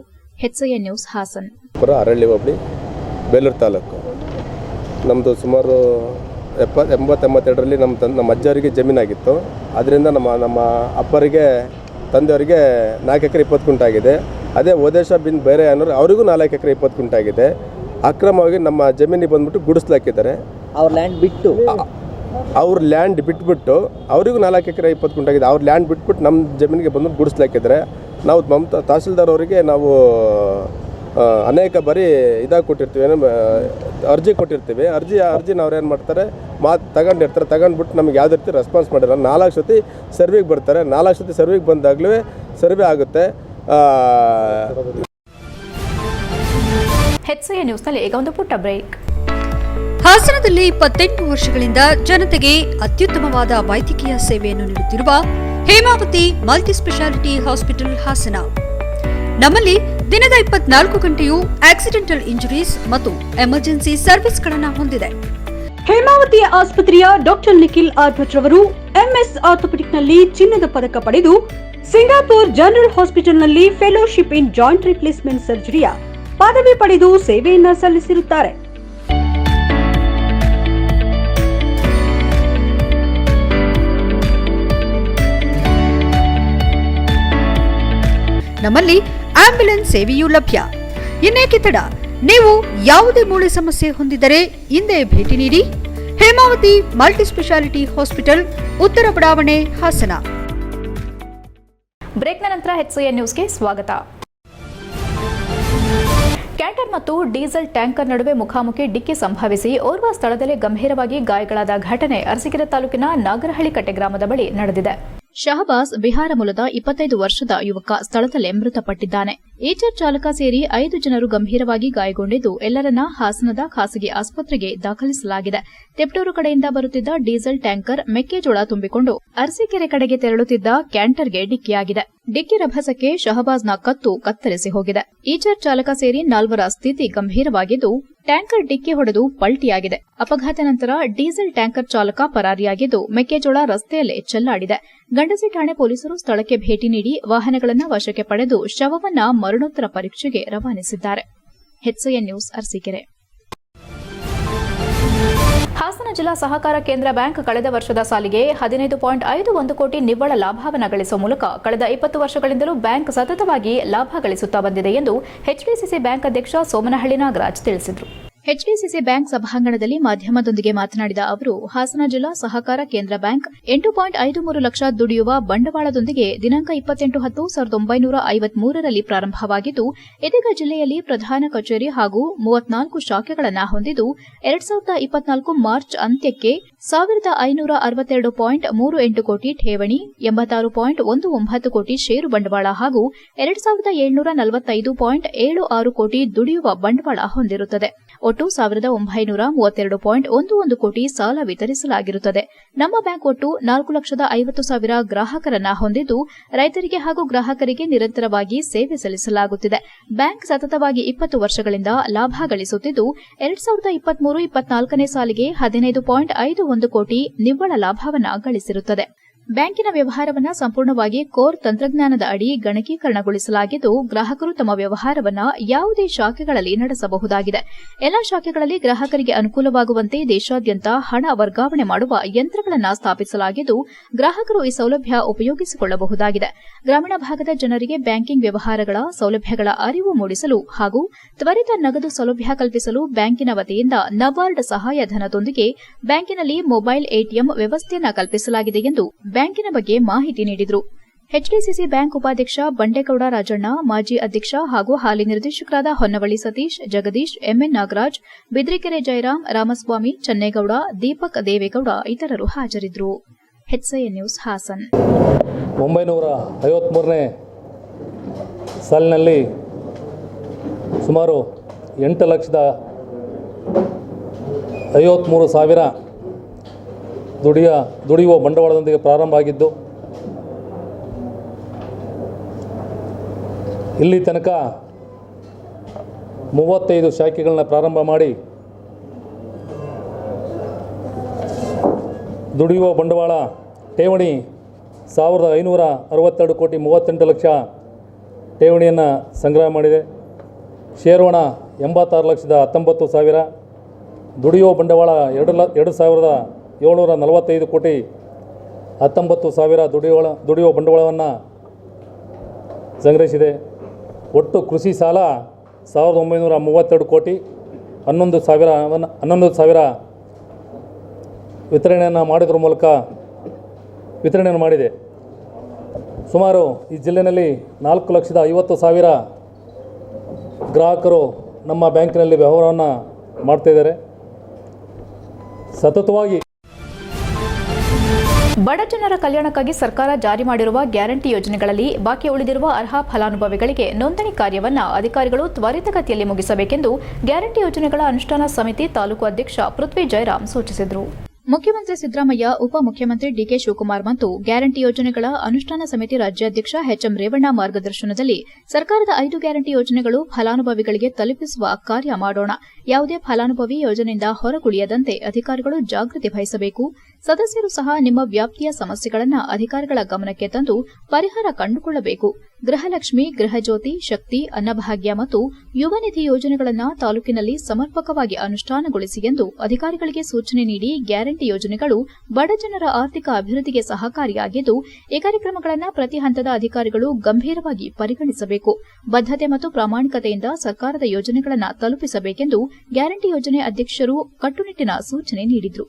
HCN news Hassan. ಅರಳ್ಳಿ ಹೋಬಳಿ ಬೇಲೂರು ತಾಲೂಕು. ನಮ್ಮದು ಸುಮಾರು 80-82ರಲ್ಲಿ ನಮ್ಮ ಅಜ್ಜವರಿಗೆ ಜಮೀನಾಗಿತ್ತು. ಅದರಿಂದ ನಮ್ಮ ಅಪ್ಪರಿಗೆ ತಂದೆಯವರಿಗೆ 4 ಎಕರೆ 20 ಗುಂಟೆ ಆಗಿದೆ. ಅದೇ ಓದೇಶ ಬಿನ್ ಬೇರೆ ಅನ್ನೋರು ಅವರಿಗೂ 4 ಎಕರೆ 20 ಗುಂಟೆ ಆಗಿದೆ. ಅಕ್ರಮವಾಗಿ ನಮ್ಮ ಜಮೀನಿಗೆ ಬಂದ್ಬಿಟ್ಟು ಗುಡಿಸ್ಲಾಕಿದ್ದಾರೆ. ಅವ್ರ ಲ್ಯಾಂಡ್ ಬಿಟ್ಬಿಟ್ಟು ಅವರಿಗೂ 4 ಎಕರೆ 20 ಗುಂಟೆ ಆಗಿದೆ. ಅವ್ರ ಲ್ಯಾಂಡ್ ಬಿಟ್ಬಿಟ್ಟು ನಮ್ಮ ಜಮೀನಿಗೆ ಬಂದ್ಬಿಟ್ಟು ಗುಡಿಸ್ಲಾಕಿದ್ದಾರೆ. ನಾವು ತಹಸೀಲ್ದಾರ್ ಅವರಿಗೆ ನಾವು ಅನೇಕ ಬಾರಿ ಕೊಟ್ಟಿರ್ತೀವಿ, ಅರ್ಜಿ ಕೊಟ್ಟಿರ್ತೀವಿ. ಅರ್ಜಿನ ಅವ್ರು ಏನು ಮಾಡ್ತಾರೆ, ತಗೊಂಡ್ಬಿಟ್ಟು ನಮಗೆ ಯಾವುದೇ ರೀತಿ ರೆಸ್ಪಾನ್ಸ್ ಮಾಡಿಲ್ಲ. 4 ಸತಿ ಸರ್ವೆಗೆ ಬರ್ತಾರೆ. 4 ಸತಿ ಸರ್ವೆಗೆ ಬಂದಾಗಲೂ ಸರ್ವೆ ಆಗುತ್ತೆ. HCN ನ್ಯೂಸ್ನಲ್ಲಿ ಈಗ ಒಂದು ಪುಟ್ಟ ಬ್ರೇಕ್. ಹಾಸನದಲ್ಲಿ 28 ವರ್ಷಗಳಿಂದ ಜನತೆಗೆ ಅತ್ಯುತ್ತಮವಾದ ವೈದ್ಯಕೀಯ ಸೇವೆಯನ್ನು ನೀಡುತ್ತಿರುವ ಹೇಮಾವತಿ ಮಲ್ಟಿಸ್ಪೆಷಾಲಿಟಿ ಹಾಸ್ಪಿಟಲ್ ಹಾಸನ. ನಮ್ಮಲ್ಲಿ ದಿನದ 24 ಗಂಟೆಯೂ ಆಕ್ಸಿಡೆಂಟಲ್ ಇಂಜುರೀಸ್ ಮತ್ತು ಎಮರ್ಜೆನ್ಸಿ ಸರ್ವಿಸ್ಗಳನ್ನು ಹೊಂದಿದೆ. ಹೇಮಾವತಿ ಆಸ್ಪತ್ರೆಯ ಡಾಕ್ಟರ್ ನಿಖಿಲ್ ಆರ್ ಭಟ್ ರವರು MS ಆರ್ಥೋಪೆಡಿಕ್ನಲ್ಲಿ ಚಿನ್ನದ ಪದಕ ಪಡೆದು ಸಿಂಗಾಪುರ್ ಜನರಲ್ ಹಾಸ್ಪಿಟಲ್ನಲ್ಲಿ ಫೆಲೋಶಿಪ್ ಇನ್ ಜಾಯಿಂಟ್ ರಿಪ್ಲೇಸ್ಮೆಂಟ್ ಸರ್ಜರಿಯ ಪದವಿ ಪಡೆದು ಸೇವೆಯನ್ನ ಸಲ್ಲಿಸಿರುತ್ತಾರೆ. ನಮ್ಮಲ್ಲಿ ಆಂಬ್ಯುಲೆನ್ಸ್ ಸೇವೆಯೂ ಲಭ್ಯ. ಇನ್ನೇಕೆ ತಡ, ನೀವು ಯಾವುದೇ ಮೂಳೆ ಸಮಸ್ಯೆ ಹೊಂದಿದರೆ ಹಿಂದೆ ಭೇಟಿ ನೀಡಿ. ಹೇಮಾವತಿ ಮಲ್ಟಿಸ್ಪೆಷಾಲಿಟಿ ಹಾಸ್ಪಿಟಲ್, ಉತ್ತರ ಬಡಾವಣೆ, ಹಾಸನ. ಬ್ರೇಕ್ನ ನಂತರ HCN ನ್ಯೂಸ್ಗೆ ಸ್ವಾಗತ. ಕ್ಯಾಂಟರ್ ಮತ್ತು ಡೀಸೆಲ್ ಟ್ಯಾಂಕರ್ ನಡುವೆ ಮುಖಾಮುಖಿ ಡಿಕ್ಕಿ ಸಂಭವಿಸಿ ಓರ್ವ ಸ್ಥಳದಲ್ಲೇ ಗಂಭೀರವಾಗಿ ಗಾಯಗಳಾದ ಘಟನೆ ಅರಸೀಕೆರೆ ತಾಲೂಕಿನ ನಾಗರಹಳ್ಳಿಕಟ್ಟೆ ಗ್ರಾಮದ ಬಳಿ ನಡೆದಿದೆ. ಶಹಬಾಸ್ ಬಿಹಾರ ಮೂಲದ 25 ವರ್ಷದ ಯುವಕ ಸ್ಥಳದಲ್ಲೇ ಮೃತಪಟ್ಟಿದ್ದಾನೆ. ಈಚರ್ ಚಾಲಕ ಸೇರಿ 5 ಜನರು ಗಂಭೀರವಾಗಿ ಗಾಯಗೊಂಡಿದ್ದು ಎಲ್ಲರನ್ನ ಹಾಸನದ ಖಾಸಗಿ ಆಸ್ಪತ್ರೆಗೆ ದಾಖಲಿಸಲಾಗಿದೆ. ತೆಪ್ಟೂರು ಕಡೆಯಿಂದ ಬರುತ್ತಿದ್ದ ಡೀಸೆಲ್ ಟ್ಯಾಂಕರ್ ಮೆಕ್ಕೆಜೋಳ ತುಂಬಿಕೊಂಡು ಅರಸೀಕೆರೆ ಕಡೆಗೆ ತೆರಳುತ್ತಿದ್ದ ಕ್ಯಾಂಟರ್ಗೆ ಡಿಕ್ಕಿಯಾಗಿದೆ. ಡಿಕ್ಕಿ ರಭಸಕ್ಕೆ ಶಹಬಾಜ್ನ ಕತ್ತು ಕತ್ತರಿಸಿ ಹೋಗಿದೆ. ಈಚರ್ ಚಾಲಕ ಸೇರಿ 4 ಸ್ಥಿತಿ ಗಂಭೀರವಾಗಿದ್ದು ಟ್ಯಾಂಕರ್ ಡಿಕ್ಕಿ ಹೊಡೆದು ಪಲ್ಟಿಯಾಗಿದೆ. ಅಪಘಾತ ನಂತರ ಡೀಸೆಲ್ ಟ್ಯಾಂಕರ್ ಚಾಲಕ ಪರಾರಿಯಾಗಿದ್ದು ಮೆಕ್ಕೆಜೋಳ ರಸ್ತೆಯಲ್ಲೇ ಚೆಲ್ಲಾಡಿದೆ. ಗಂಡಸಿ ಠಾಣೆ ಪೊಲೀಸರು ಸ್ಥಳಕ್ಕೆ ಭೇಟಿ ನೀಡಿ ವಾಹನಗಳನ್ನು ವಶಕ್ಕೆ ಪಡೆದು ಶವವನ್ನ ಮರಣೋತ್ತರ ಪರೀಕ್ಷೆಗೆ ರವಾನಿಸಿದ್ದಾರೆ. HCN news Arsikere. ಹಾಸನ ಜಿಲ್ಲಾ ಸಹಕಾರ ಕೇಂದ್ರ ಬ್ಯಾಂಕ್ ಕಳೆದ ವರ್ಷದ ಸಾಲಿಗೆ 15.51 ಕೋಟಿ ನಿವ್ವಳ ಲಾಭವನ್ನು ಗಳಿಸುವ ಮೂಲಕ ಕಳೆದ 20 ವರ್ಷಗಳಿಂದಲೂ ಬ್ಯಾಂಕ್ ಸತತವಾಗಿ ಲಾಭ ಗಳಿಸುತ್ತಾ ಬಂದಿದೆ ಎಂದು HDCC ಬ್ಯಾಂಕ್ ಅಧ್ಯಕ್ಷ ಸೋಮನಹಳ್ಳಿ ನಾಗರಾಜ್ ತಿಳಿಸಿದರು. HDCC ಬ್ಯಾಂಕ್ ಸಭಾಂಗಣದಲ್ಲಿ ಮಾಧ್ಯಮದೊಂದಿಗೆ ಮಾತನಾಡಿದ ಅವರು, ಹಾಸನ ಜಿಲ್ಲಾ ಸಹಕಾರ ಕೇಂದ್ರ ಬ್ಯಾಂಕ್ 8.53 ಲಕ್ಷ ದುಡಿಯುವ ಬಂಡವಾಳದೊಂದಿಗೆ ದಿನಾಂಕ 28/10/1953ರಲ್ಲಿ ಪ್ರಾರಂಭವಾಗಿದ್ದು, ಇದೀಗ ಜಿಲ್ಲೆಯಲ್ಲಿ ಪ್ರಧಾನ ಕಚೇರಿ ಹಾಗೂ 34 ಶಾಖೆಗಳನ್ನು ಹೊಂದಿದ್ದು 2024 ಮಾರ್ಚ್ ಅಂತ್ಯಕ್ಕೆ 1562.38 ಕೋಟಿ ಠೇವಣಿ, 86.19 ಕೋಟಿ ಷೇರು ಬಂಡವಾಳ ಹಾಗೂ 2745.76 ಕೋಟಿ ದುಡಿಯುವ ಬಂಡವಾಳ ಹೊಂದಿರುತ್ತದೆ. ಒಟ್ಟು 1932.11 ಕೋಟಿ ಸಾಲ ವಿತರಿಸಲಾಗಿರುತ್ತದೆ. ನಮ್ಮ ಬ್ಯಾಂಕ್ ಒಟ್ಟು 4,50,000 ಗ್ರಾಹಕರನ್ನ ಹೊಂದಿದ್ದು, ರೈತರಿಗೆ ಹಾಗೂ ಗ್ರಾಹಕರಿಗೆ ನಿರಂತರವಾಗಿ ಸೇವೆ ಸಲ್ಲಿಸಲಾಗುತ್ತಿದೆ. ಬ್ಯಾಂಕ್ ಸತತವಾಗಿ 20 ವರ್ಷಗಳಿಂದ ಲಾಭ ಗಳಿಸುತ್ತಿದ್ದು, 2023-24ನೇ ಸಾಲಿಗೆ 15.51 ಕೋಟಿ ನಿವ್ವಳ ಲಾಭವನ್ನು ಗಳಿಸಿರುತ್ತದೆ. ಬ್ಯಾಂಕಿನ ವ್ಯವಹಾರವನ್ನು ಸಂಪೂರ್ಣವಾಗಿ ಕೋರ್ ತಂತ್ರಜ್ಞಾನದ ಅಡಿ ಗಣಕೀಕರಣಗೊಳಿಸಲಾಗಿದ್ದು ಗ್ರಾಹಕರು ತಮ್ಮ ವ್ಯವಹಾರವನ್ನು ಯಾವುದೇ ಶಾಖೆಗಳಲ್ಲಿ ನಡೆಸಬಹುದಾಗಿದೆ. ಎಲ್ಲಾ ಶಾಖೆಗಳಲ್ಲಿ ಗ್ರಾಹಕರಿಗೆ ಅನುಕೂಲವಾಗುವಂತೆ ದೇಶಾದ್ಯಂತ ಹಣ ವರ್ಗಾವಣೆ ಮಾಡುವ ಯಂತ್ರಗಳನ್ನು ಸ್ಥಾಪಿಸಲಾಗಿದ್ದು ಗ್ರಾಹಕರು ಈ ಸೌಲಭ್ಯ ಉಪಯೋಗಿಸಿಕೊಳ್ಳಬಹುದಾಗಿದೆ. ಗ್ರಾಮೀಣ ಭಾಗದ ಜನರಿಗೆ ಬ್ಯಾಂಕಿಂಗ್ ವ್ಯವಹಾರಗಳ ಸೌಲಭ್ಯಗಳ ಅರಿವು ಮೂಡಿಸಲು ಹಾಗೂ ತ್ವರಿತ ನಗದು ಸೌಲಭ್ಯ ಕಲ್ಪಿಸಲು ಬ್ಯಾಂಕಿನ ವತಿಯಿಂದ ನಬಾರ್ಡ್ ಸಹಾಯಧನದೊಂದಿಗೆ ಬ್ಯಾಂಕಿನಲ್ಲಿ ಮೊಬೈಲ್ ಎಟಿಎಂ ವ್ಯವಸ್ಥೆಯನ್ನು ಕಲ್ಪಿಸಲಾಗಿದೆ ಎಂದು ಬ್ಯಾಂಕಿನ ಬಗ್ಗೆ ಮಾಹಿತಿ ನೀಡಿದರು. ಎಚ್ಡಿಸಿಸಿ ಬ್ಯಾಂಕ್ ಉಪಾಧ್ಯಕ್ಷ ಬಂಡೇಗೌಡ ರಾಜಣ್ಣ, ಮಾಜಿ ಅಧ್ಯಕ್ಷ ಹಾಗೂ ಹಾಲಿ ನಿರ್ದೇಶಕರಾದ ಹೊನ್ನವಳ್ಳಿ ಸತೀಶ್, ಜಗದೀಶ್, ಎಂಎನ್ ನಾಗರಾಜ್, ಬಿದ್ರಿಕೆರೆ ಜಯರಾಮ್, ರಾಮಸ್ವಾಮಿ, ಚನ್ನೇಗೌಡ, ದೀಪಕ್ ದೇವೇಗೌಡ ಇತರರು ಹಾಜರಿದ್ದರು. HCN news Haasan. 1953ನೇ ಸಾಲಿನಲ್ಲಿ ಸುಮಾರು 8,53,000 ದುಡಿಯುವ ಬಂಡವಾಳದೊಂದಿಗೆ ಪ್ರಾರಂಭ ಆಗಿದ್ದು ಇಲ್ಲಿ ತನಕ 35 ಶಾಖೆಗಳನ್ನ ಪ್ರಾರಂಭ ಮಾಡಿ ದುಡಿಯುವ ಬಂಡವಾಳ ಠೇವಣಿ 1,562 ಕೋಟಿ 38 ಲಕ್ಷ ಠೇವಣಿಯನ್ನು ಸಂಗ್ರಹ ಮಾಡಿದೆ. ಷೇರುಹಣ 86,19,000, ದುಡಿಯುವ ಬಂಡವಾಳ 2,745 ಕೋಟಿ 19,000 ದುಡಿಯುವ ಬಂಡವಾಳವನ್ನು ಸಂಗ್ರಹಿಸಿದೆ. ಒಟ್ಟು ಕೃಷಿ ಸಾಲ 1,932 ಕೋಟಿ 11,000 ವಿತರಣೆಯನ್ನು ಮಾಡೋದ್ರ ಮೂಲಕ ವಿತರಣೆಯನ್ನು ಮಾಡಿದೆ. ಸುಮಾರು ಈ ಜಿಲ್ಲೆಯಲ್ಲಿ 4,50,000 ಗ್ರಾಹಕರು ನಮ್ಮ ಬ್ಯಾಂಕಿನಲ್ಲಿ ವ್ಯವಹಾರವನ್ನು ಮಾಡ್ತಾಯಿದ್ದಾರೆ. ಸತತವಾಗಿ ಬಡ ಜನರ ಕಲ್ಯಾಣಕ್ಕಾಗಿ ಸರ್ಕಾರ ಜಾರಿ ಮಾಡಿರುವ ಗ್ಯಾರಂಟಿ ಯೋಜನೆಗಳಲ್ಲಿ ಬಾಕಿ ಉಳಿದಿರುವ ಅರ್ಹ ಫಲಾನುಭವಿಗಳಿಗೆ ನೋಂದಣಿ ಕಾರ್ಯವನ್ನು ಅಧಿಕಾರಿಗಳು ತ್ವರಿತಗತಿಯಲ್ಲಿ ಮುಗಿಸಬೇಕೆಂದು ಗ್ಯಾರಂಟಿ ಯೋಜನೆಗಳ ಅನುಷ್ಠಾನ ಸಮಿತಿ ತಾಲೂಕು ಅಧ್ಯಕ್ಷ ಪೃಥ್ವಿ ಜಯರಾಮ್ ಸೂಚಿಸಿದರು. ಮುಖ್ಯಮಂತ್ರಿ ಸಿದ್ದರಾಮಯ್ಯ, ಉಪಮುಖ್ಯಮಂತ್ರಿ ಡಿಕೆ ಶಿವಕುಮಾರ್ ಮತ್ತು ಗ್ಯಾರಂಟಿ ಯೋಜನೆಗಳ ಅನುಷ್ಠಾನ ಸಮಿತಿ ರಾಜ್ಯಾಧ್ಯಕ್ಷ ಎಚ್ಎಂ ರೇವಣ್ಣ ಮಾರ್ಗದರ್ಶನದಲ್ಲಿ ಸರ್ಕಾರದ 5 ಗ್ಯಾರಂಟಿ ಯೋಜನೆಗಳು ಫಲಾನುಭವಿಗಳಿಗೆ ತಲುಪಿಸುವ ಕಾರ್ಯ ಮಾಡೋಣ. ಯಾವುದೇ ಫಲಾನುಭವಿ ಯೋಜನೆಯಿಂದ ಹೊರಗುಳಿಯದಂತೆ ಅಧಿಕಾರಿಗಳು ಜಾಗೃತಿ ವಹಿಸಬೇಕು. ಸದಸ್ಯರು ಸಹ ನಿಮ್ಮ ವ್ಯಾಪ್ತಿಯ ಸಮಸ್ಯೆಗಳನ್ನು ಅಧಿಕಾರಿಗಳ ಗಮನಕ್ಕೆ ತಂದು ಪರಿಹಾರ ಕಂಡುಕೊಳ್ಳಬೇಕು. ಗೃಹಲಕ್ಷ್ಮಿ, ಗೃಹಜ್ಯೋತಿ, ಶಕ್ತಿ, ಅನ್ನಭಾಗ್ಯ ಮತ್ತು ಯುವ ನಿಧಿ ಯೋಜನೆಗಳನ್ನು ತಾಲೂಕಿನಲ್ಲಿ ಸಮರ್ಪಕವಾಗಿ ಅನುಷ್ಠಾನಗೊಳಿಸಿ ಎಂದು ಅಧಿಕಾರಿಗಳಿಗೆ ಸೂಚನೆ ನೀಡಿ ಗ್ಯಾರಂಟಿ ಯೋಜನೆಗಳು ಬಡ ಜನರ ಆರ್ಥಿಕ ಅಭಿವೃದ್ಧಿಗೆ ಸಹಕಾರಿಯಾಗಿದ್ದು ಈ ಕಾರ್ಯಕ್ರಮಗಳನ್ನು ಪ್ರತಿ ಹಂತದ ಅಧಿಕಾರಿಗಳು ಗಂಭೀರವಾಗಿ ಪರಿಗಣಿಸಬೇಕು. ಬದ್ಧತೆ ಮತ್ತು ಪ್ರಾಮಾಣಿಕತೆಯಿಂದ ಸರ್ಕಾರದ ಯೋಜನೆಗಳನ್ನು ತಲುಪಿಸಬೇಕೆಂದು ಗ್ಯಾರಂಟಿ ಯೋಜನೆ ಅಧ್ಯಕ್ಷರು ಕಟ್ಟುನಿಟ್ಟಿನ ಸೂಚನೆ ನೀಡಿದರು.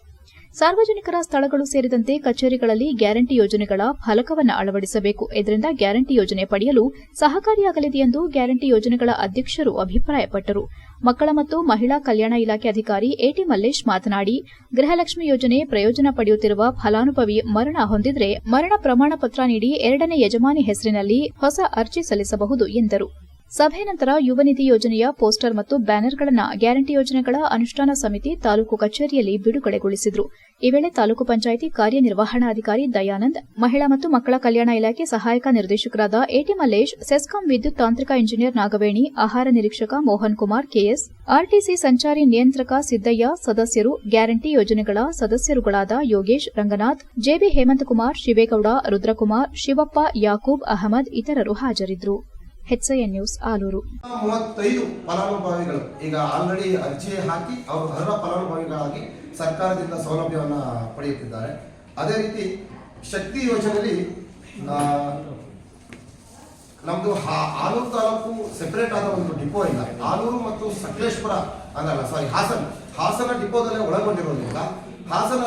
ಸಾರ್ವಜನಿಕರ ಸ್ಥಳಗಳು ಸೇರಿದಂತೆ ಕಚೇರಿಗಳಲ್ಲಿ ಗ್ಯಾರಂಟಿ ಯೋಜನೆಗಳ ಫಲಕವನ್ನು ಅಳವಡಿಸಬೇಕು. ಇದರಿಂದ ಗ್ಯಾರಂಟಿ ಯೋಜನೆ ಪಡೆಯಲು ಸಹಕಾರಿಯಾಗಲಿದೆ ಎಂದು ಗ್ಯಾರಂಟಿ ಯೋಜನೆಗಳ ಅಧ್ಯಕ್ಷರು ಅಭಿಪ್ರಾಯಪಟ್ಟರು. ಮಕ್ಕಳ ಮತ್ತು ಮಹಿಳಾ ಕಲ್ಯಾಣ ಇಲಾಖೆ ಅಧಿಕಾರಿ ಎಟಿ ಮಲ್ಲೇಶ್ ಮಾತನಾಡಿ, ಗೃಹಲಕ್ಷ್ಮಿ ಯೋಜನೆ ಪ್ರಯೋಜನ ಪಡೆಯುತ್ತಿರುವ ಫಲಾನುಭವಿ ಮರಣ ಹೊಂದಿದರೆ ಮರಣ ಪ್ರಮಾಣ ಪತ್ರ ನೀಡಿ 2ನೇ ಯಜಮಾನಿ ಹೆಸರಿನಲ್ಲಿ ಹೊಸ ಅರ್ಜಿ ಸಲ್ಲಿಸಬಹುದು ಎಂದರು. ಸಭೆ ನಂತರ ಯುವ ನಿಧಿ ಯೋಜನೆಯ ಪೋಸ್ಟರ್ ಮತ್ತು ಬ್ಯಾನರ್ಗಳನ್ನು ಗ್ಯಾರಂಟಿ ಯೋಜನೆಗಳ ಅನುಷ್ಠಾನ ಸಮಿತಿ ತಾಲೂಕು ಕಚೇರಿಯಲ್ಲಿ ಬಿಡುಗಡೆಗೊಳಿಸಿದರು. ಈ ವೇಳೆ ತಾಲೂಕು ಪಂಚಾಯಿತಿ ಕಾರ್ಯನಿರ್ವಹಣಾಧಿಕಾರಿ ದಯಾನಂದ್, ಮಹಿಳಾ ಮತ್ತು ಮಕ್ಕಳ ಕಲ್ಯಾಣ ಇಲಾಖೆ ಸಹಾಯಕ ನಿರ್ದೇಶಕರಾದ ಎಟಿ ಮಲ್ಲೇಶ್, ಸೆಸ್ಕಾಂ ವಿದ್ಯುತ್ ತಾಂತ್ರಿಕ ಇಂಜಿನಿಯರ್ ನಾಗವೇಣಿ, ಆಹಾರ ನಿರೀಕ್ಷಕ ಮೋಹನ್ ಕುಮಾರ್ ಕೆಎಸ್, ಆರ್ಟಿಸಿ ಸಂಚಾರಿ ನಿಯಂತ್ರಕ ಸಿದ್ದಯ್ಯ ಸದಸ್ಯರು, ಗ್ಯಾರಂಟಿ ಯೋಜನೆಗಳ ಸದಸ್ಯರುಗಳಾದ ಯೋಗೇಶ್, ರಂಗನಾಥ್, ಜೆಬಿ ಹೇಮಂತಕುಮಾರ್, ಶಿವೇಗೌಡ, ರುದ್ರಕುಮಾರ್, ಶಿವಪ್ಪ, ಯಾಕೂಬ್ ಅಹಮದ್ ಇತರರು ಹಾಜರಿದ್ದರು. HCN news Aluru. 35 ಫಲಾನುಭವಿಗಳು ಈಗ ಆಲ್ರೆಡಿ ಅರ್ಜಿ ಹಾಕಿ ಅವರು ಅರ್ಹ ಫಲಾನುಭವಿಗಳಾಗಿ ಸರ್ಕಾರದಿಂದ ಸೌಲಭ್ಯವನ್ನು ಪಡೆಯುತ್ತಿದ್ದಾರೆ. ಅದೇ ರೀತಿ ಶಕ್ತಿ ಯೋಜನೆಯಲ್ಲಿ ನಮ್ದು ಆಲೂರು ತಾಲೂಕು ಸೆಪರೇಟ್ ಆದ ಒಂದು ಡಿಪೋ ಇಲ್ಲ. ಆಲೂರು ಮತ್ತು ಸಕಲೇಶ್ಪುರ ಹಾಸನ ಡಿಪೋದಲ್ಲೇ ಒಳಗೊಂಡಿರೋದ್ರಿಂದ ಹಾಸನ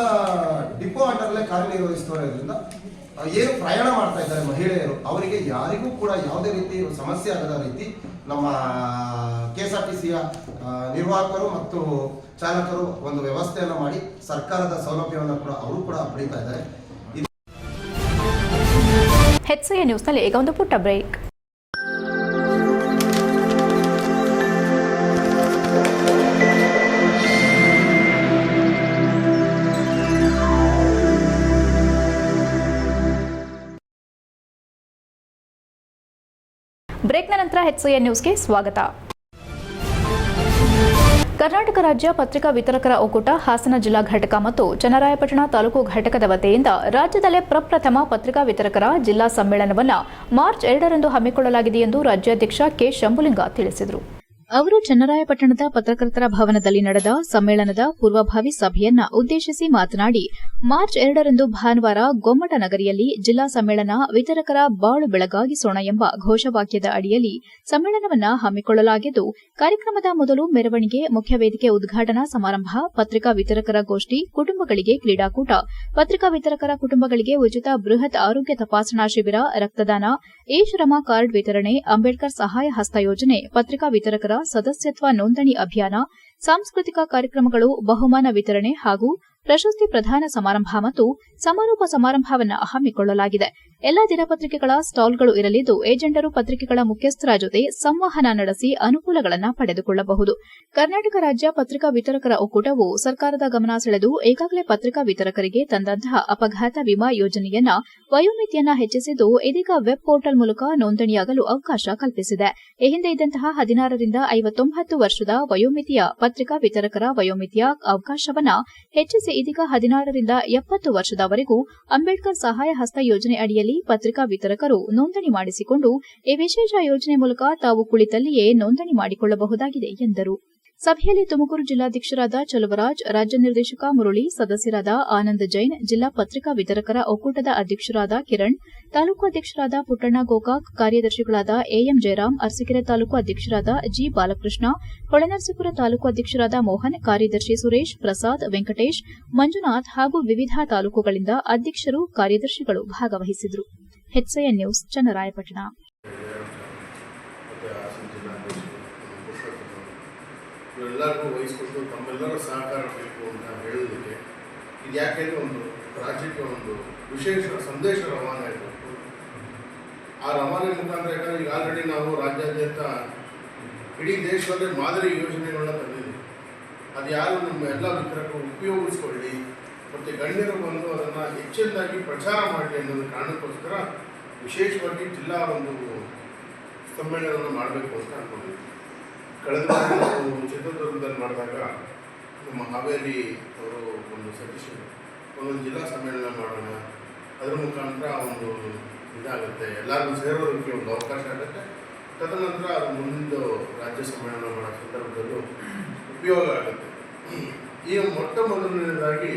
ಡಿಪೋ ಅಂಡರ್ಲೇ ಕಾರ್ಯನಿರ್ವಹಿಸುತ್ತಿರೋದ್ರಿಂದ ಏನು ಪ್ರಯಾಣ ಮಾಡ್ತಾ ಇದ್ದಾರೆ ಮಹಿಳೆಯರು ಅವರಿಗೆ ಯಾರಿಗೂ ಕೂಡ ಯಾವುದೇ ರೀತಿ ಸಮಸ್ಯೆ ಆಗದ ರೀತಿ ನಮ್ಮ ಕೆಎಸ್ಆರ್ಟಿಸಿಯ ನಿರ್ವಾಹಕರು ಮತ್ತು ಚಾಲಕರು ಒಂದು ವ್ಯವಸ್ಥೆಯನ್ನು ಮಾಡಿ ಸರ್ಕಾರದ ಸೌಲಭ್ಯವನ್ನು ಕೂಡ ಅವರು ಕೂಡ ಪಡೀತಾ ಇದ್ದಾರೆ. ಎಚ್ಸಿಎನ್ ನ್ಯೂಸ್ನಲ್ಲಿ ಈಗ ಒಂದು ಪುಟ್ಟ ಬ್ರೇಕ್. ಬ್ರೇಕ್ನ ನಂತರ ಎಚ್ಸಿಎನ್ ನ್ಯೂಸ್ಗೆ ಸ್ವಾಗತ. ಕರ್ನಾಟಕ ರಾಜ್ಯ ಪತ್ರಿಕಾ ವಿತರಕರ ಒಕ್ಕೂಟ ಹಾಸನ ಜಿಲ್ಲಾ ಘಟಕ ಮತ್ತು ಚನ್ನರಾಯಪಟ್ಟಣ ತಾಲೂಕು ಘಟಕದ ವತಿಯಿಂದ ರಾಜ್ಯದಲ್ಲೇ ಪ್ರಪ್ರಥಮ ಪತ್ರಿಕಾ ವಿತರಕರ ಜಿಲ್ಲಾ ಸಮ್ಮೇಳನವನ್ನು ಮಾರ್ಚ್ 2ರಂದು ಹಮ್ಮಿಕೊಳ್ಳಲಾಗಿದೆ ಎಂದು ರಾಜ್ಯಾಧ್ಯಕ್ಷ ಕೆ ಶಂಭುಲಿಂಗ ತಿಳಿಸಿದರು. ಅವರು ಚನ್ನರಾಯಪಟ್ಟಣದ ಪತ್ರಕರ್ತರ ಭವನದಲ್ಲಿ ನಡೆದ ಸಮ್ಮೇಳನದ ಪೂರ್ವಭಾವಿ ಸಭೆಯನ್ನ ಉದ್ದೇಶಿಸಿ ಮಾತನಾಡಿ, ಮಾರ್ಚ್ 2ರಂದು ಭಾನುವಾರ ಗೊಮ್ಮಟ ನಗರಿಯಲ್ಲಿ ಜಿಲ್ಲಾ ಸಮ್ಮೇಳನ ವಿತರಕರ ಬಾಳು ಬೆಳಗಾಗಿಸೋಣ ಎಂಬ ಘೋಷವಾಕ್ಯದ ಅಡಿಯಲ್ಲಿ ಸಮ್ಮೇಳನವನ್ನು ಹಮ್ಮಿಕೊಳ್ಳಲಾಗಿದ್ದು, ಕಾರ್ಯಕ್ರಮದ ಮೊದಲು ಮೆರವಣಿಗೆ, ಮುಖ್ಯ ವೇದಿಕೆ ಉದ್ಘಾಟನಾ ಸಮಾರಂಭ, ಪತ್ರಿಕಾ ವಿತರಕರ ಗೋಷ್ಠಿ, ಕುಟುಂಬಗಳಿಗೆ ಕ್ರೀಡಾಕೂಟ, ಪತ್ರಿಕಾ ವಿತರಕರ ಕುಟುಂಬಗಳಿಗೆ ಉಚಿತ ಬೃಹತ್ ಆರೋಗ್ಯ ತಪಾಸಣಾ ಶಿಬಿರ, ರಕ್ತದಾನ, ಶ್ರಮ ಕಾರ್ಡ್ ವಿತರಣೆ, ಅಂಬೇಡ್ಕರ್ ಸಹಾಯ ಹಸ್ತ ಯೋಜನೆ, ಪತ್ರಿಕಾ ವಿತರಕರ ಸದಸ್ಯತ್ವ ನೋಂದಣಿ ಅಭಿಯಾನ, ಸಾಂಸ್ಕೃತಿಕ ಕಾರ್ಯಕ್ರಮಗಳು, ಬಹುಮಾನ ವಿತರಣೆ ಹಾಗೂ ಪ್ರಶಸ್ತಿ ಪ್ರದಾನ ಸಮಾರಂಭ ಮತ್ತು ಸಮಾರೋಪ ಸಮಾರಂಭವನ್ನು ಹಮ್ಮಿಕೊಳ್ಳಲಾಗಿದೆ. ಎಲ್ಲಾ ದಿನಪತ್ರಿಕೆಗಳ ಸ್ಟಾಲ್ಗಳು ಇರಲಿದ್ದು, ಏಜೆಂಟರು ಪತ್ರಿಕೆಗಳ ಮುಖ್ಯಸ್ಥರ ಜೊತೆ ಸಂವಹನ ನಡೆಸಿ ಅನುಕೂಲಗಳನ್ನು ಪಡೆದುಕೊಳ್ಳಬಹುದು. ಕರ್ನಾಟಕ ರಾಜ್ಯ ಪತ್ರಿಕಾ ವಿತರಕರ ಒಕ್ಕೂಟವು ಸರ್ಕಾರದ ಗಮನ ಸೆಳೆದು ಈಗಾಗಲೇ ಪತ್ರಿಕಾ ವಿತರಕರಿಗೆ ತಂದಂತಹ ಅಪಘಾತ ವಿಮಾ ಯೋಜನೆಯನ್ನ ವಯೋಮಿತಿಯನ್ನ ಹೆಚ್ಚಿಸಿದ್ದು, ಇದೀಗ ವೆಬ್ ಪೋರ್ಟಲ್ ಮೂಲಕ ನೋಂದಣಿಯಾಗಲು ಅವಕಾಶ ಕಲ್ಪಿಸಿದೆ. ಈ ಹಿಂದೆ ಇದ್ದಂತಹ 16 ರಿಂದ 59 ವರ್ಷದ ವಯೋಮಿತಿಯ ಪತ್ರಿಕಾ ವಿತರಕರ ವಯೋಮಿತಿಯ ಅವಕಾಶವನ್ನು ಹೆಚ್ಚಿಸಿ ಇದೀಗ 16 ರಿಂದ 70 ವರ್ಷದವರೆಗೂ ಅಂಬೇಡ್ಕರ್ ಸಹಾಯ ಹಸ್ತ ಯೋಜನೆ ಅಡಿಯಲ್ಲಿ ಪತ್ರಿಕಾ ವಿತರಕರು ನೋಂದಣಿ ಮಾಡಿಸಿಕೊಂಡು ಈ ವಿಶೇಷ ಯೋಜನೆ ಮೂಲಕ ತಾವು ಕುಳಿತಲ್ಲಿಯೇ ನೋಂದಣಿ ಮಾಡಿಕೊಳ್ಳಬಹುದಾಗಿದೆ ಎಂದರು. ಸಭೆಯಲ್ಲಿ ತುಮಕೂರು ಜಿಲ್ಲಾಧ್ಯಕ್ಷರಾದ ಚಲುವರಾಜ್, ರಾಜ್ಯ ನಿರ್ದೇಶಕ ಮುರಳಿ, ಸದಸ್ಯರಾದ ಆನಂದ್ ಜೈನ್, ಜಿಲ್ಲಾ ಪತ್ರಿಕಾ ವಿತರಕರ ಒಕ್ಕೂಟದ ಅಧ್ಯಕ್ಷರಾದ ಕಿರಣ್, ತಾಲೂಕು ಅಧ್ಯಕ್ಷರಾದ ಪುಟ್ಟಣ್ಣ ಗೋಕಾಕ್, ಕಾರ್ಯದರ್ಶಿಗಳಾದ ಎಎಂ ಜಯರಾಮ್, ಅರಸೀಕೆರೆ ತಾಲೂಕು ಅಧ್ಯಕ್ಷರಾದ ಜಿ ಬಾಲಕೃಷ್ಣ, ಹೊಳೆನರಸೀಪುರ ತಾಲೂಕು ಅಧ್ಯಕ್ಷರಾದ ಮೋಹನ್, ಕಾರ್ಯದರ್ಶಿ ಸುರೇಶ್, ಪ್ರಸಾದ್, ವೆಂಕಟೇಶ್, ಮಂಜುನಾಥ್ ಹಾಗೂ ವಿವಿಧ ತಾಲೂಕುಗಳಿಂದ ಅಧ್ಯಕ್ಷರು, ಕಾರ್ಯದರ್ಶಿಗಳು ಭಾಗವಹಿಸಿದರು. HCN news, Channarayapatna. ಎಲ್ಲರಿಗೂ ವಹಿಸಿಕೊಟ್ಟು ತಮ್ಮೆಲ್ಲರ ಸಹಕಾರ ಬೇಕು ಅಂತ ಹೇಳೋದಕ್ಕೆ ಇದು ಯಾಕೆಂದರೆ ಒಂದು ರಾಜ್ಯಕ್ಕೆ ಒಂದು ವಿಶೇಷ ಸಂದೇಶ ರವಾನೆ ಆಗಬೇಕು. ಆ ರವಾನೆ ಮುಖಾಂತರ ಯಾಕಂದರೆ ಈಗ ಆಲ್ರೆಡಿ ನಾವು ರಾಜ್ಯಾದ್ಯಂತ ಇಡೀ ದೇಶದಲ್ಲೇ ಮಾದರಿ ಯೋಜನೆಗಳನ್ನ ತಂದಿದ್ದೀವಿ. ಅದು ಯಾರು ನಮ್ಮ ಎಲ್ಲ ವಿತರಕರು ಉಪಯೋಗಿಸ್ಕೊಳ್ಳಿ ಮತ್ತು ಗಣ್ಯರು ಬಂದು ಅದನ್ನು ಹೆಚ್ಚಿನದಾಗಿ ಪ್ರಚಾರ ಮಾಡಲಿ ಅನ್ನೋದು ಕಾರಣಕ್ಕೋಸ್ಕರ ವಿಶೇಷವಾಗಿ ಜಿಲ್ಲಾ ಒಂದು ಸಮ್ಮೇಳನವನ್ನು ಮಾಡಬೇಕು ಅಂತ ಅಂದ್ಕೊಂಡಿದ್ದೀವಿ. ಕಳೆದ ಬಾರಿ ನಾವು ಚಿತ್ರದುರ್ಗದಲ್ಲಿ ಮಾಡಿದಾಗ ನಮ್ಮ ಹಾವೇರಿ ಅವರು ಒಂದು ಸಜೆಷನ್ ಒಂದೊಂದು ಜಿಲ್ಲಾ ಸಮ್ಮೇಳನ ಮಾಡೋಣ, ಅದರ ಮುಖಾಂತರ ಒಂದು ಇದಾಗುತ್ತೆ, ಎಲ್ಲರಿಗೂ ಸೇರೋದಕ್ಕೆ ಒಂದು ಅವಕಾಶ ಆಗುತ್ತೆ. ತದನಂತರ ಅದು ಮುಂದೆ ರಾಜ್ಯ ಸಮ್ಮೇಳನ ಮಾಡೋ ಸಂದರ್ಭದಲ್ಲೂ ಉಪಯೋಗ ಆಗುತ್ತೆ. ಈಗ ಮೊಟ್ಟ ಮೊದಲನೇದಾಗಿ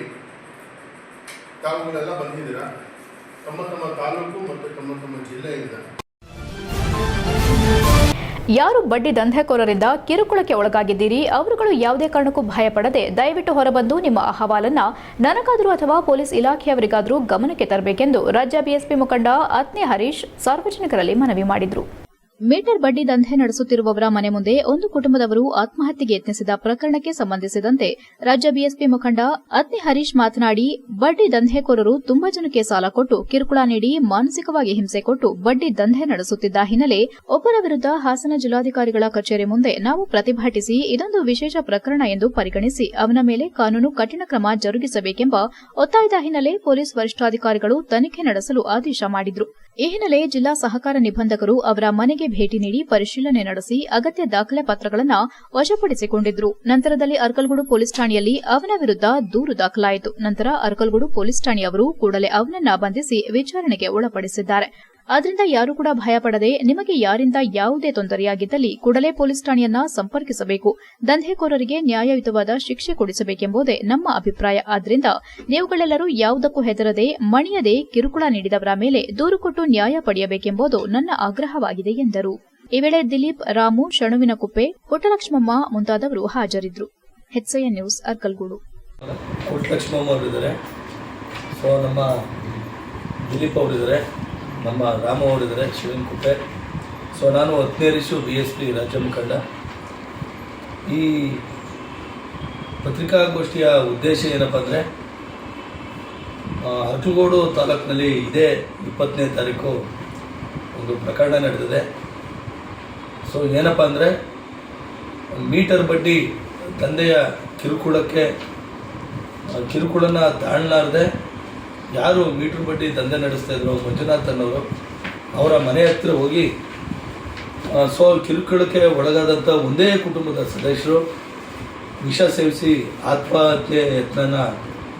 ತಾವುಗಳೆಲ್ಲ ಬಂದಿದ್ದೀರಾ ತಮ್ಮ ತಮ್ಮ ತಾಲೂಕು ಮತ್ತು ತಮ್ಮ ತಮ್ಮ ಜಿಲ್ಲೆಯಿಂದ. ಯಾರು ಬಡ್ಡಿ ದಂಧೆಕೋರರಿಂದ ಕಿರುಕುಳಕ್ಕೆ ಒಳಗಾಗಿದ್ದೀರಿ, ಅವರುಗಳು ಯಾವುದೇ ಕಾರಣಕ್ಕೂ ಭಯಪಡದೆ ದಯವಿಟ್ಟು ಹೊರಬಂದು ನಿಮ್ಮ ಅಹವಾಲನ್ನ ನನಗಾದರೂ ಅಥವಾ ಪೊಲೀಸ್ ಇಲಾಖೆಯವರಿಗಾದರೂ ಗಮನಕ್ಕೆ ತರಬೇಕೆಂದು ರಾಜ್ಯ ಬಿಎಸ್ಪಿ ಮುಖಂಡ ಅತ್ನಿ ಹರೀಶ್ ಸಾರ್ವಜನಿಕರಲ್ಲಿ ಮನವಿ ಮಾಡಿದರು. ಮೀಟರ್ ಬಡ್ಡಿ ದಂಧೆ ನಡೆಸುತ್ತಿರುವವರ ಮನೆ ಮುಂದೆ ಒಂದು ಕುಟುಂಬದವರು ಆತ್ಮಹತ್ಯೆಗೆ ಯತ್ನಿಸಿದ ಪ್ರಕರಣಕ್ಕೆ ಸಂಬಂಧಿಸಿದಂತೆ ರಾಜ್ಯ ಬಿಎಸ್ಪಿ ಮುಖಂಡ ಅತ್ನಿ ಹರೀಶ್ ಮಾತನಾಡಿ, ಬಡ್ಡಿ ದಂಧೆಕೋರರು ತುಂಬಾ ಜನಕ್ಕೆ ಸಾಲ ಕೊಟ್ಟು ಕಿರುಕುಳ ನೀಡಿ ಮಾನಸಿಕವಾಗಿ ಹಿಂಸೆ ಕೊಟ್ಟು ಬಡ್ಡಿ ದಂಧೆ ನಡೆಸುತ್ತಿದ್ದ ಹಿನ್ನೆಲೆ ಒಬ್ಬರ ವಿರುದ್ಧ ಹಾಸನ ಜಿಲ್ಲಾಧಿಕಾರಿಗಳ ಕಚೇರಿ ಮುಂದೆ ನಾವು ಪ್ರತಿಭಟಿಸಿ ಇದೊಂದು ವಿಶೇಷ ಪ್ರಕರಣ ಎಂದು ಪರಿಗಣಿಸಿ ಅವನ ಮೇಲೆ ಕಾನೂನು ಕಠಿಣ ಕ್ರಮ ಜರುಗಿಸಬೇಕೆಂಬ ಒತ್ತಾಯದ ಹಿನ್ನೆಲೆ ಪೊಲೀಸ್ ವರಿಷ್ಠಾಧಿಕಾರಿಗಳು ತನಿಖೆ ನಡೆಸಲು ಆದೇಶ ಮಾಡಿದ್ರು. ಈ ಹಿನ್ನೆಲೆ ಜಿಲ್ಲಾ ಸಹಕಾರ ನಿಬಂಧಕರು ಅವರ ಮನೆಗೆ ಭೇಟಿ ನೀಡಿ ಪರಿಶೀಲನೆ ನಡೆಸಿ ಅಗತ್ಯ ದಾಖಲೆ ಪತ್ರಗಳನ್ನು ವಶಪಡಿಸಿಕೊಂಡಿದ್ರು. ನಂತರದಲ್ಲಿ ಅರ್ಕಲ್ಗೂಡು ಪೊಲೀಸ್ ಠಾಣೆಯಲ್ಲಿ ಅವನ ವಿರುದ್ಧ ದೂರು ದಾಖಲಾಯಿತು. ನಂತರ ಅರ್ಕಲ್ಗೂಡು ಪೊಲೀಸ್ ಠಾಣೆಯವರು ಕೂಡಲೇ ಅವನನ್ನ ಬಂಧಿಸಿ ವಿಚಾರಣೆಗೆ ಒಳಪಡಿಸಿದ್ದಾರೆ. ಆದ್ದರಿಂದ ಯಾರು ಕೂಡ ಭಯಪಡದೆ ನಿಮಗೆ ಯಾರಿಂದ ಯಾವುದೇ ತೊಂದರೆಯಾಗಿದ್ದಲ್ಲಿ ಕೂಡಲೇ ಪೊಲೀಸ್ ಠಾಣೆಯನ್ನ ಸಂಪರ್ಕಿಸಬೇಕು. ದಂಧೆಕೋರರಿಗೆ ನ್ಯಾಯಯುತವಾದ ಶಿಕ್ಷೆ ಕೊಡಿಸಬೇಕೆಂಬುದೇ ನಮ್ಮ ಅಭಿಪ್ರಾಯ. ಆದ್ದರಿಂದ ನೀವುಗಳೆಲ್ಲರೂ ಯಾವುದಕ್ಕೂ ಹೆದರದೆ ಮಣಿಯದೆ ಕಿರುಕುಳ ನೀಡಿದವರ ಮೇಲೆ ದೂರು ಕೊಟ್ಟು ನ್ಯಾಯ ಪಡೆಯಬೇಕೆಂಬುದು ನನ್ನ ಆಗ್ರಹವಾಗಿದೆ ಎಂದರು. ಈ ವೇಳೆ ದಿಲೀಪ್, ರಾಮು, ಶಣುವಿನಕುಪ್ಪೆ, ಪುಟ್ಟಲಕ್ಷ್ಮಮ್ಮ ಮುಂತಾದವರು ಹಾಜರಿದ್ದರು. HCN news, Arkalgud. ಪುಟ್ಟಲಕ್ಷ್ಮಮ್ಮ ಅವರಿದ್ದಾರೆ, ಸೊ ನಮ್ಮ ದಿಲೀಪ್ ಅವರಿದ್ದಾರೆ, ನಮ್ಮ ರಾಮು ಅವರಿದ್ದಾರೆ, ಶಿವನಕುಪ್ಪೆ. ಸೊ ನಾನು ಹತ್ತನೇರಿಸು BSP ರಾಜ್ಯ ಮುಖಂಡ. ಈ ಪತ್ರಿಕಾಗೋಷ್ಠಿಯ ಉದ್ದೇಶ ಏನಪ್ಪ ಅಂದರೆ, ಅರ್ಕಲ್ಗೂಡು ತಾಲೂಕಿನಲ್ಲಿ ಇದೇ 20ನೇ ತಾರೀಕು ಒಂದು ಪ್ರಕರಣ ನಡೆದಿದೆ. ಸೊ ಏನಪ್ಪ ಅಂದರೆ, ಮೀಟರ್ ಬಡ್ಡಿ ದಂಧೆಯ ಕಿರುಕುಳನ ತಾಳಲಾರದೆ ಯಾರು ಮೀಟರ್ ಬಡ್ಡಿ ದಂಧೆ ನಡೆಸ್ತಾ ಇದ್ರು ಮಂಜುನಾಥ್ ಅನ್ನೋರು, ಅವರ ಮನೆ ಹತ್ರ ಹೋಗಿ ಕಿರುಕುಳಕ್ಕೆ ಒಳಗಾದಂಥ ಒಂದೇ ಕುಟುಂಬದ ಸದಸ್ಯರು ವಿಷ ಸೇವಿಸಿ ಆತ್ಮಹತ್ಯೆ ಯತ್ನ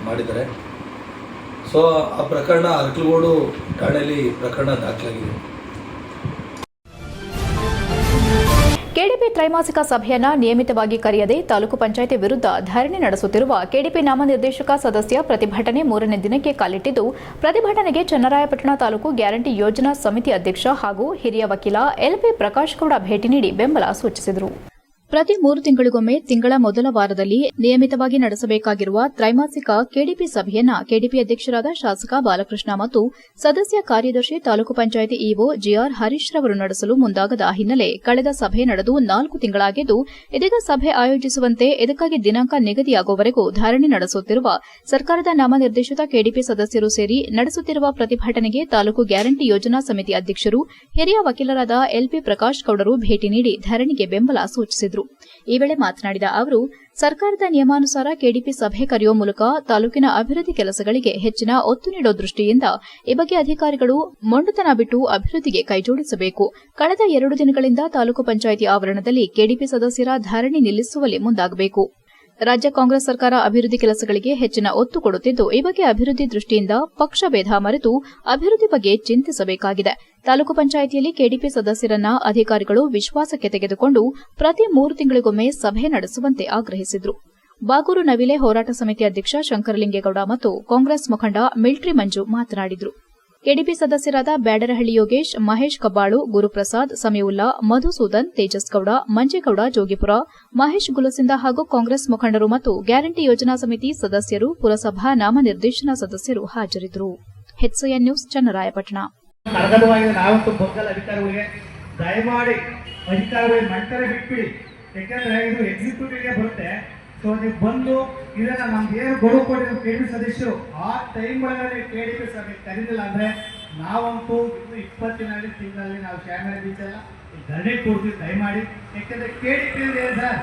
ಮಾಡಿದ್ದಾರೆ. ಸೊ ಆ ಪ್ರಕರಣ ಅರಕಲಗೂಡು ಠಾಣೆಯಲ್ಲಿ ಪ್ರಕರಣ ದಾಖಲಾಗಿದೆ. ಕೆಡಿಪಿ ತ್ರೈಮಾಸಿಕ ಸಭೆಯನ್ನ ನಿಯಮಿತವಾಗಿ ಕರೆಯದೆ ತಾಲೂಕು ಪಂಚಾಯಿತಿ ವಿರುದ್ಧ ಧರಣಿ ನಡೆಸುತ್ತಿರುವ ಕೆಡಿಪಿ ನಾಮನಿರ್ದೇಶಕ ಸದಸ್ಯ ಪ್ರತಿಭಟನೆ 3ನೇ ದಿನಕ್ಕೆ ಕಾಲಿಟ್ಟಿದ್ದು, ಪ್ರತಿಭಟನೆಗೆ ಚನ್ನರಾಯಪಟ್ಟಣ ತಾಲೂಕು ಗ್ಯಾರಂಟಿ ಯೋಜನಾ ಸಮಿತಿ ಅಧ್ಯಕ್ಷ ಹಾಗೂ ಹಿರಿಯ ವಕೀಲ ಎಲ್ಪಿ ಪ್ರಕಾಶ್ ಗೌಡ ಭೇಟಿ ನೀಡಿ ಬೆಂಬಲ ಸೂಚಿಸಿದರು. ಪ್ರತಿ 3 ತಿಂಗಳಿಗೊಮ್ಮೆ ತಿಂಗಳ ಮೊದಲ ವಾರದಲ್ಲಿ ನಿಯಮಿತವಾಗಿ ನಡೆಸಬೇಕಾಗಿರುವ ತ್ರೈಮಾಸಿಕ ಕೆಡಿಪಿ ಸಭೆಯನ್ನ ಕೆಡಿಪಿ ಅಧ್ಯಕ್ಷರಾದ ಶಾಸಕ ಬಾಲಕೃಷ್ಣ ಮತ್ತು ಸದಸ್ಯ ಕಾರ್ಯದರ್ಶಿ ತಾಲೂಕು ಪಂಚಾಯಿತಿ ಇಒ ಜಿಆರ್ ಹರೀಶ್ ರವರು ನಡೆಸಲು ಮುಂದಾಗದ ಹಿನ್ನೆಲೆ ಕಳೆದ ಸಭೆ ನಡೆದು 4 ತಿಂಗಳಾಗಿದ್ದು, ಇದೀಗ ಸಭೆ ಆಯೋಜಿಸುವಂತೆ ಇದಕ್ಕಾಗಿ ದಿನಾಂಕ ನಿಗದಿಯಾಗುವವರೆಗೂ ಧರಣಿ ನಡೆಸುತ್ತಿರುವ ಸರ್ಕಾರದ ನಾಮನಿರ್ದೇಶಿತ ಕೆಡಿಪಿ ಸದಸ್ಯರು ಸೇರಿ ನಡೆಸುತ್ತಿರುವ ಪ್ರತಿಭಟನೆಗೆ ತಾಲೂಕು ಗ್ಯಾರಂಟಿ ಯೋಜನಾ ಸಮಿತಿ ಅಧ್ಯಕ್ಷರು ಹಿರಿಯ ವಕೀಲರಾದ ಎಲ್ಪಿ ಪ್ರಕಾಶ್ ಗೌಡರು ಭೇಟಿ ನೀಡಿ ಧರಣಿಗೆ ಬೆಂಬಲ ಸೂಚಿಸಿದರು. ಈ ವೇಳೆ ಮಾತನಾಡಿದ ಅವರು, ಸರ್ಕಾರದ ನಿಯಮಾನುಸಾರ ಕೆಡಿಪಿ ಸಭೆ ಕರೆಯುವ ಮೂಲಕ ತಾಲೂಕಿನ ಅಭಿವೃದ್ಧಿ ಕೆಲಸಗಳಿಗೆ ಹೆಚ್ಚಿನ ಒತ್ತು ನೀಡುವ ದೃಷ್ಟಿಯಿಂದ ಈ ಬಗ್ಗೆ ಅಧಿಕಾರಿಗಳು ಮೊಂಡುತನ ಬಿಟ್ಟು ಅಭಿವೃದ್ಧಿಗೆ ಕೈಜೋಡಿಸಬೇಕು. ಕಳೆದ 2 ದಿನಗಳಿಂದ ತಾಲೂಕು ಪಂಚಾಯಿತಿ ಆವರಣದಲ್ಲಿ ಕೆಡಿಪಿ ಸದಸ್ಯರ ಧರಣಿ ನಿಲ್ಲಿಸುವಲ್ಲಿ ಮುಂದಾಗಬೇಕು. ರಾಜ್ಯ ಕಾಂಗ್ರೆಸ್ ಸರ್ಕಾರ ಅಭಿವೃದ್ಧಿ ಕೆಲಸಗಳಿಗೆ ಹೆಚ್ಚಿನ ಒತ್ತು ಕೊಡುತ್ತಿದ್ದು, ಈ ಬಗ್ಗೆ ಅಭಿವೃದ್ಧಿ ದೃಷ್ಟಿಯಿಂದ ಪಕ್ಷಭೇದ ಮರೆತು ಅಭಿವೃದ್ಧಿ ಬಗ್ಗೆ ಚಿಂತಿಸಬೇಕಾಗಿದೆ. ತಾಲೂಕು ಪಂಚಾಯಿತಿಯಲ್ಲಿ ಕೆಡಿಪಿ ಸದಸ್ಯರನ್ನ ಅಧಿಕಾರಿಗಳು ವಿಶ್ವಾಸಕ್ಕೆ ತೆಗೆದುಕೊಂಡು ಪ್ರತಿ 3 ತಿಂಗಳಿಗೊಮ್ಮೆ ಸಭೆ ನಡೆಸುವಂತೆ ಆಗ್ರಹಿಸಿದರು. ಬಾಗೂರು ನವಿಲೆ ಹೋರಾಟ ಸಮಿತಿ ಅಧ್ಯಕ್ಷ ಶಂಕರಲಿಂಗೇಗೌಡ ಮತ್ತು ಕಾಂಗ್ರೆಸ್ ಮುಖಂಡ ಮಿಲ್ಟ್ರಿ ಮಂಜು ಮಾತನಾಡಿದರು. ಕೆಡಿಪಿ ಸದಸ್ಯರಾದ ಬ್ಯಾಡರಹಳ್ಳಿ ಯೋಗೇಶ್, ಮಹೇಶ್ ಕಬ್ಬಾಳು, ಗುರುಪ್ರಸಾದ್, ಸಮೀವುಲ್ಲಾ, ಮಧುಸೂದನ್, ತೇಜಸ್ಗೌಡ, ಮಂಜೇಗೌಡ ಜೋಗಿಪುರ, ಮಹೇಶ್ ಗುಲಸಿಂದ ಹಾಗೂ ಕಾಂಗ್ರೆಸ್ ಮುಖಂಡರು ಮತ್ತು ಗ್ಯಾರಂಟಿ ಯೋಜನಾ ಸಮಿತಿ ಸದಸ್ಯರು, ಪುರಸಭಾ ನಾಮನಿರ್ದೇಶನ ಸದಸ್ಯರು ಹಾಜರಿದ್ದರು. HCN news, Channarayapatna. ನಾವಂತೂ ಬೊಕ್ಕಲ್ ಅಧಿಕಾರಿಗಳಿಗೆ ದಯಮಾಡಿ ಅಧಿಕಾರಿಗಳಿಗೆ ಮಂಟನೆ ಬಿಟ್ಬಿಡಿ. ಯಾಕೆಂದ್ರೆ ಇದು ಎಕ್ಸಿಕ್ಯೂಟಿವ್ಗೆ ಬರುತ್ತೆ. ಸೊ ನೀವು ಬಂದು ಇದನ್ನ ನಮ್ಗೆ ಏನು ಗಡುವು ಕೊಟ್ಟಿರೋ ಕೆಡಿಪಿ ಸದಸ್ಯರು ಆ ಟೈಮ್ ಒಳಗಡೆ ಕೆಡಿಪಿ ಸಭೆ ಕರೀಲಿಲ್ಲ ಅಂದ್ರೆ ನಾವಂತೂ ಇನ್ನು 20 ತಿಂಗಳಲ್ಲಿ ನಾವು ಶ್ಯಾಮಲ ಬೀಚಲ್ಲ ಧರಣಿ ಕೊಡ್ತೀವಿ. ದಯಮಾಡಿ, ಯಾಕೆಂದ್ರೆ ಕೆಡಿಪಿ ಸರ್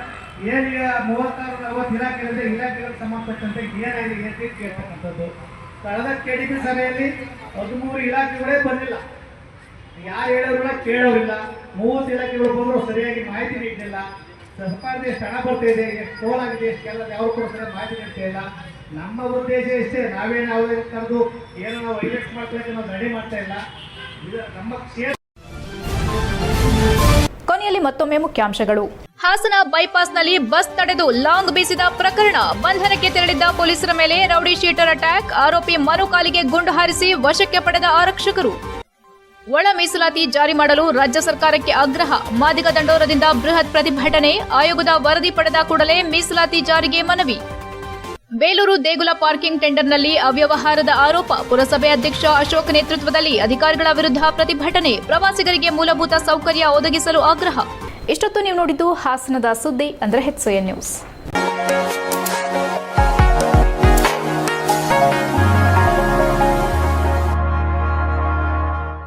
ಏನೀಗ 36-40 ಇಲಾಖೆಗಳಿದೆ, ಇಲಾಖೆಗಳಿಗೆ ಸಂಬಂಧಪಟ್ಟಂತೆ ಏನಾಗಿದೆ ಏನು ಕೇಳ್ತಕ್ಕಂಥದ್ದು. ಕಳೆದ ಕೆಡಿಪಿ ಸಭೆಯಲ್ಲಿ 13 ಇಲಾಖೆಗಳೇ ಬಂದಿಲ್ಲ. ಯಾರು ಹೇಳೋರು ಕೇಳೋರಿಲ್ಲ. 30 ಇಲಾಖೆಗಳು ಬಂದರೂ ಸರಿಯಾಗಿ ಮಾಹಿತಿ ನೀಡಲಿಲ್ಲ. ಸರ್ಕಾರದ ಎಷ್ಟು ಹಣ ಬರ್ತಾ ಇದೆ, ಎಷ್ಟು ಟೋಲಾಗಿದೆ, ಎಷ್ಟೆಲ್ಲ ಯಾವ ಕೂಡ ಸರಿಯಾಗಿ ಮಾಹಿತಿ ನೀಡ್ತಾ ಇಲ್ಲ. ನಮ್ಮ ಉದ್ದೇಶ ಇಷ್ಟೇ, ನಾವೇನು ಯಾವುದೇ ಕರೆದು ಏನೋ ನಾವು ಐಲೆಕ್ಟ್ ಮಾಡ್ಕೊಳ್ಳೋಕೆ ನಾವು ರೆಡಿ ಮಾಡ್ತಾ ಇಲ್ಲ. ಇದು ನಮ್ಮ ಕ್ಷೇತ್ರ. ಕೊನೆಯಲ್ಲಿ ಮತ್ತೊಮ್ಮೆ ಮುಖ್ಯಾಂಶಗಳು. ಹಾಸನ ಬೈಪಾಸ್ನಲ್ಲಿ ಬಸ್ ತಡೆದು ಲಾಂಗ್ ಬೀಸಿದ ಪ್ರಕರಣ, ಬಂಧನಕ್ಕೆ ತೆರಳಿದ್ದ ಪೊಲೀಸರ ಮೇಲೆ ರೌಡಿ ಶೀಟರ್ ಅಟ್ಯಾಕ್, ಆರೋಪಿ ಮನು ಕಾಲಿಗೆ ಗುಂಡು ಹಾರಿಸಿ ವಶಕ್ಕೆ ಪಡೆದ ಆರಕ್ಷಕರು. ಒಳ ಮೀಸಲಾತಿ ಜಾರಿ ಮಾಡಲು ರಾಜ್ಯ ಸರ್ಕಾರಕ್ಕೆ ಆಗ್ರಹ, ಮಾದಿಗ ದಂಡೋರದಿಂದ ಬೃಹತ್ ಪ್ರತಿಭಟನೆ, ಆಯೋಗದ ವರದಿ ಪಡೆದ ಕೂಡಲೇ ಮೀಸಲಾತಿ ಜಾರಿಗೆ ಮನವಿ. ಬೇಲೂರು ದೇಗುಲ ಪಾರ್ಕಿಂಗ್ ಟೆಂಡರ್ನಲ್ಲಿ ಅವ್ಯವಹಾರದ ಆರೋಪ, ಪುರಸಭೆ ಅಧ್ಯಕ್ಷ ಅಶೋಕ್ ನೇತೃತ್ವದಲ್ಲಿ ಅಧಿಕಾರಿಗಳ ವಿರುದ್ಧ ಪ್ರತಿಭಟನೆ, ಪ್ರವಾಸಿಗರಿಗೆ ಮೂಲಭೂತ ಸೌಕರ್ಯ ಒದಗಿಸಲು ಆಗ್ರಹ. ಇಷ್ಟೊತ್ತು ನೀವು ನೋಡಿದ್ದು ಹಾಸನದ ಸುದ್ದಿ, ಅಂದರೆ HCN ನ್ಯೂಸ್.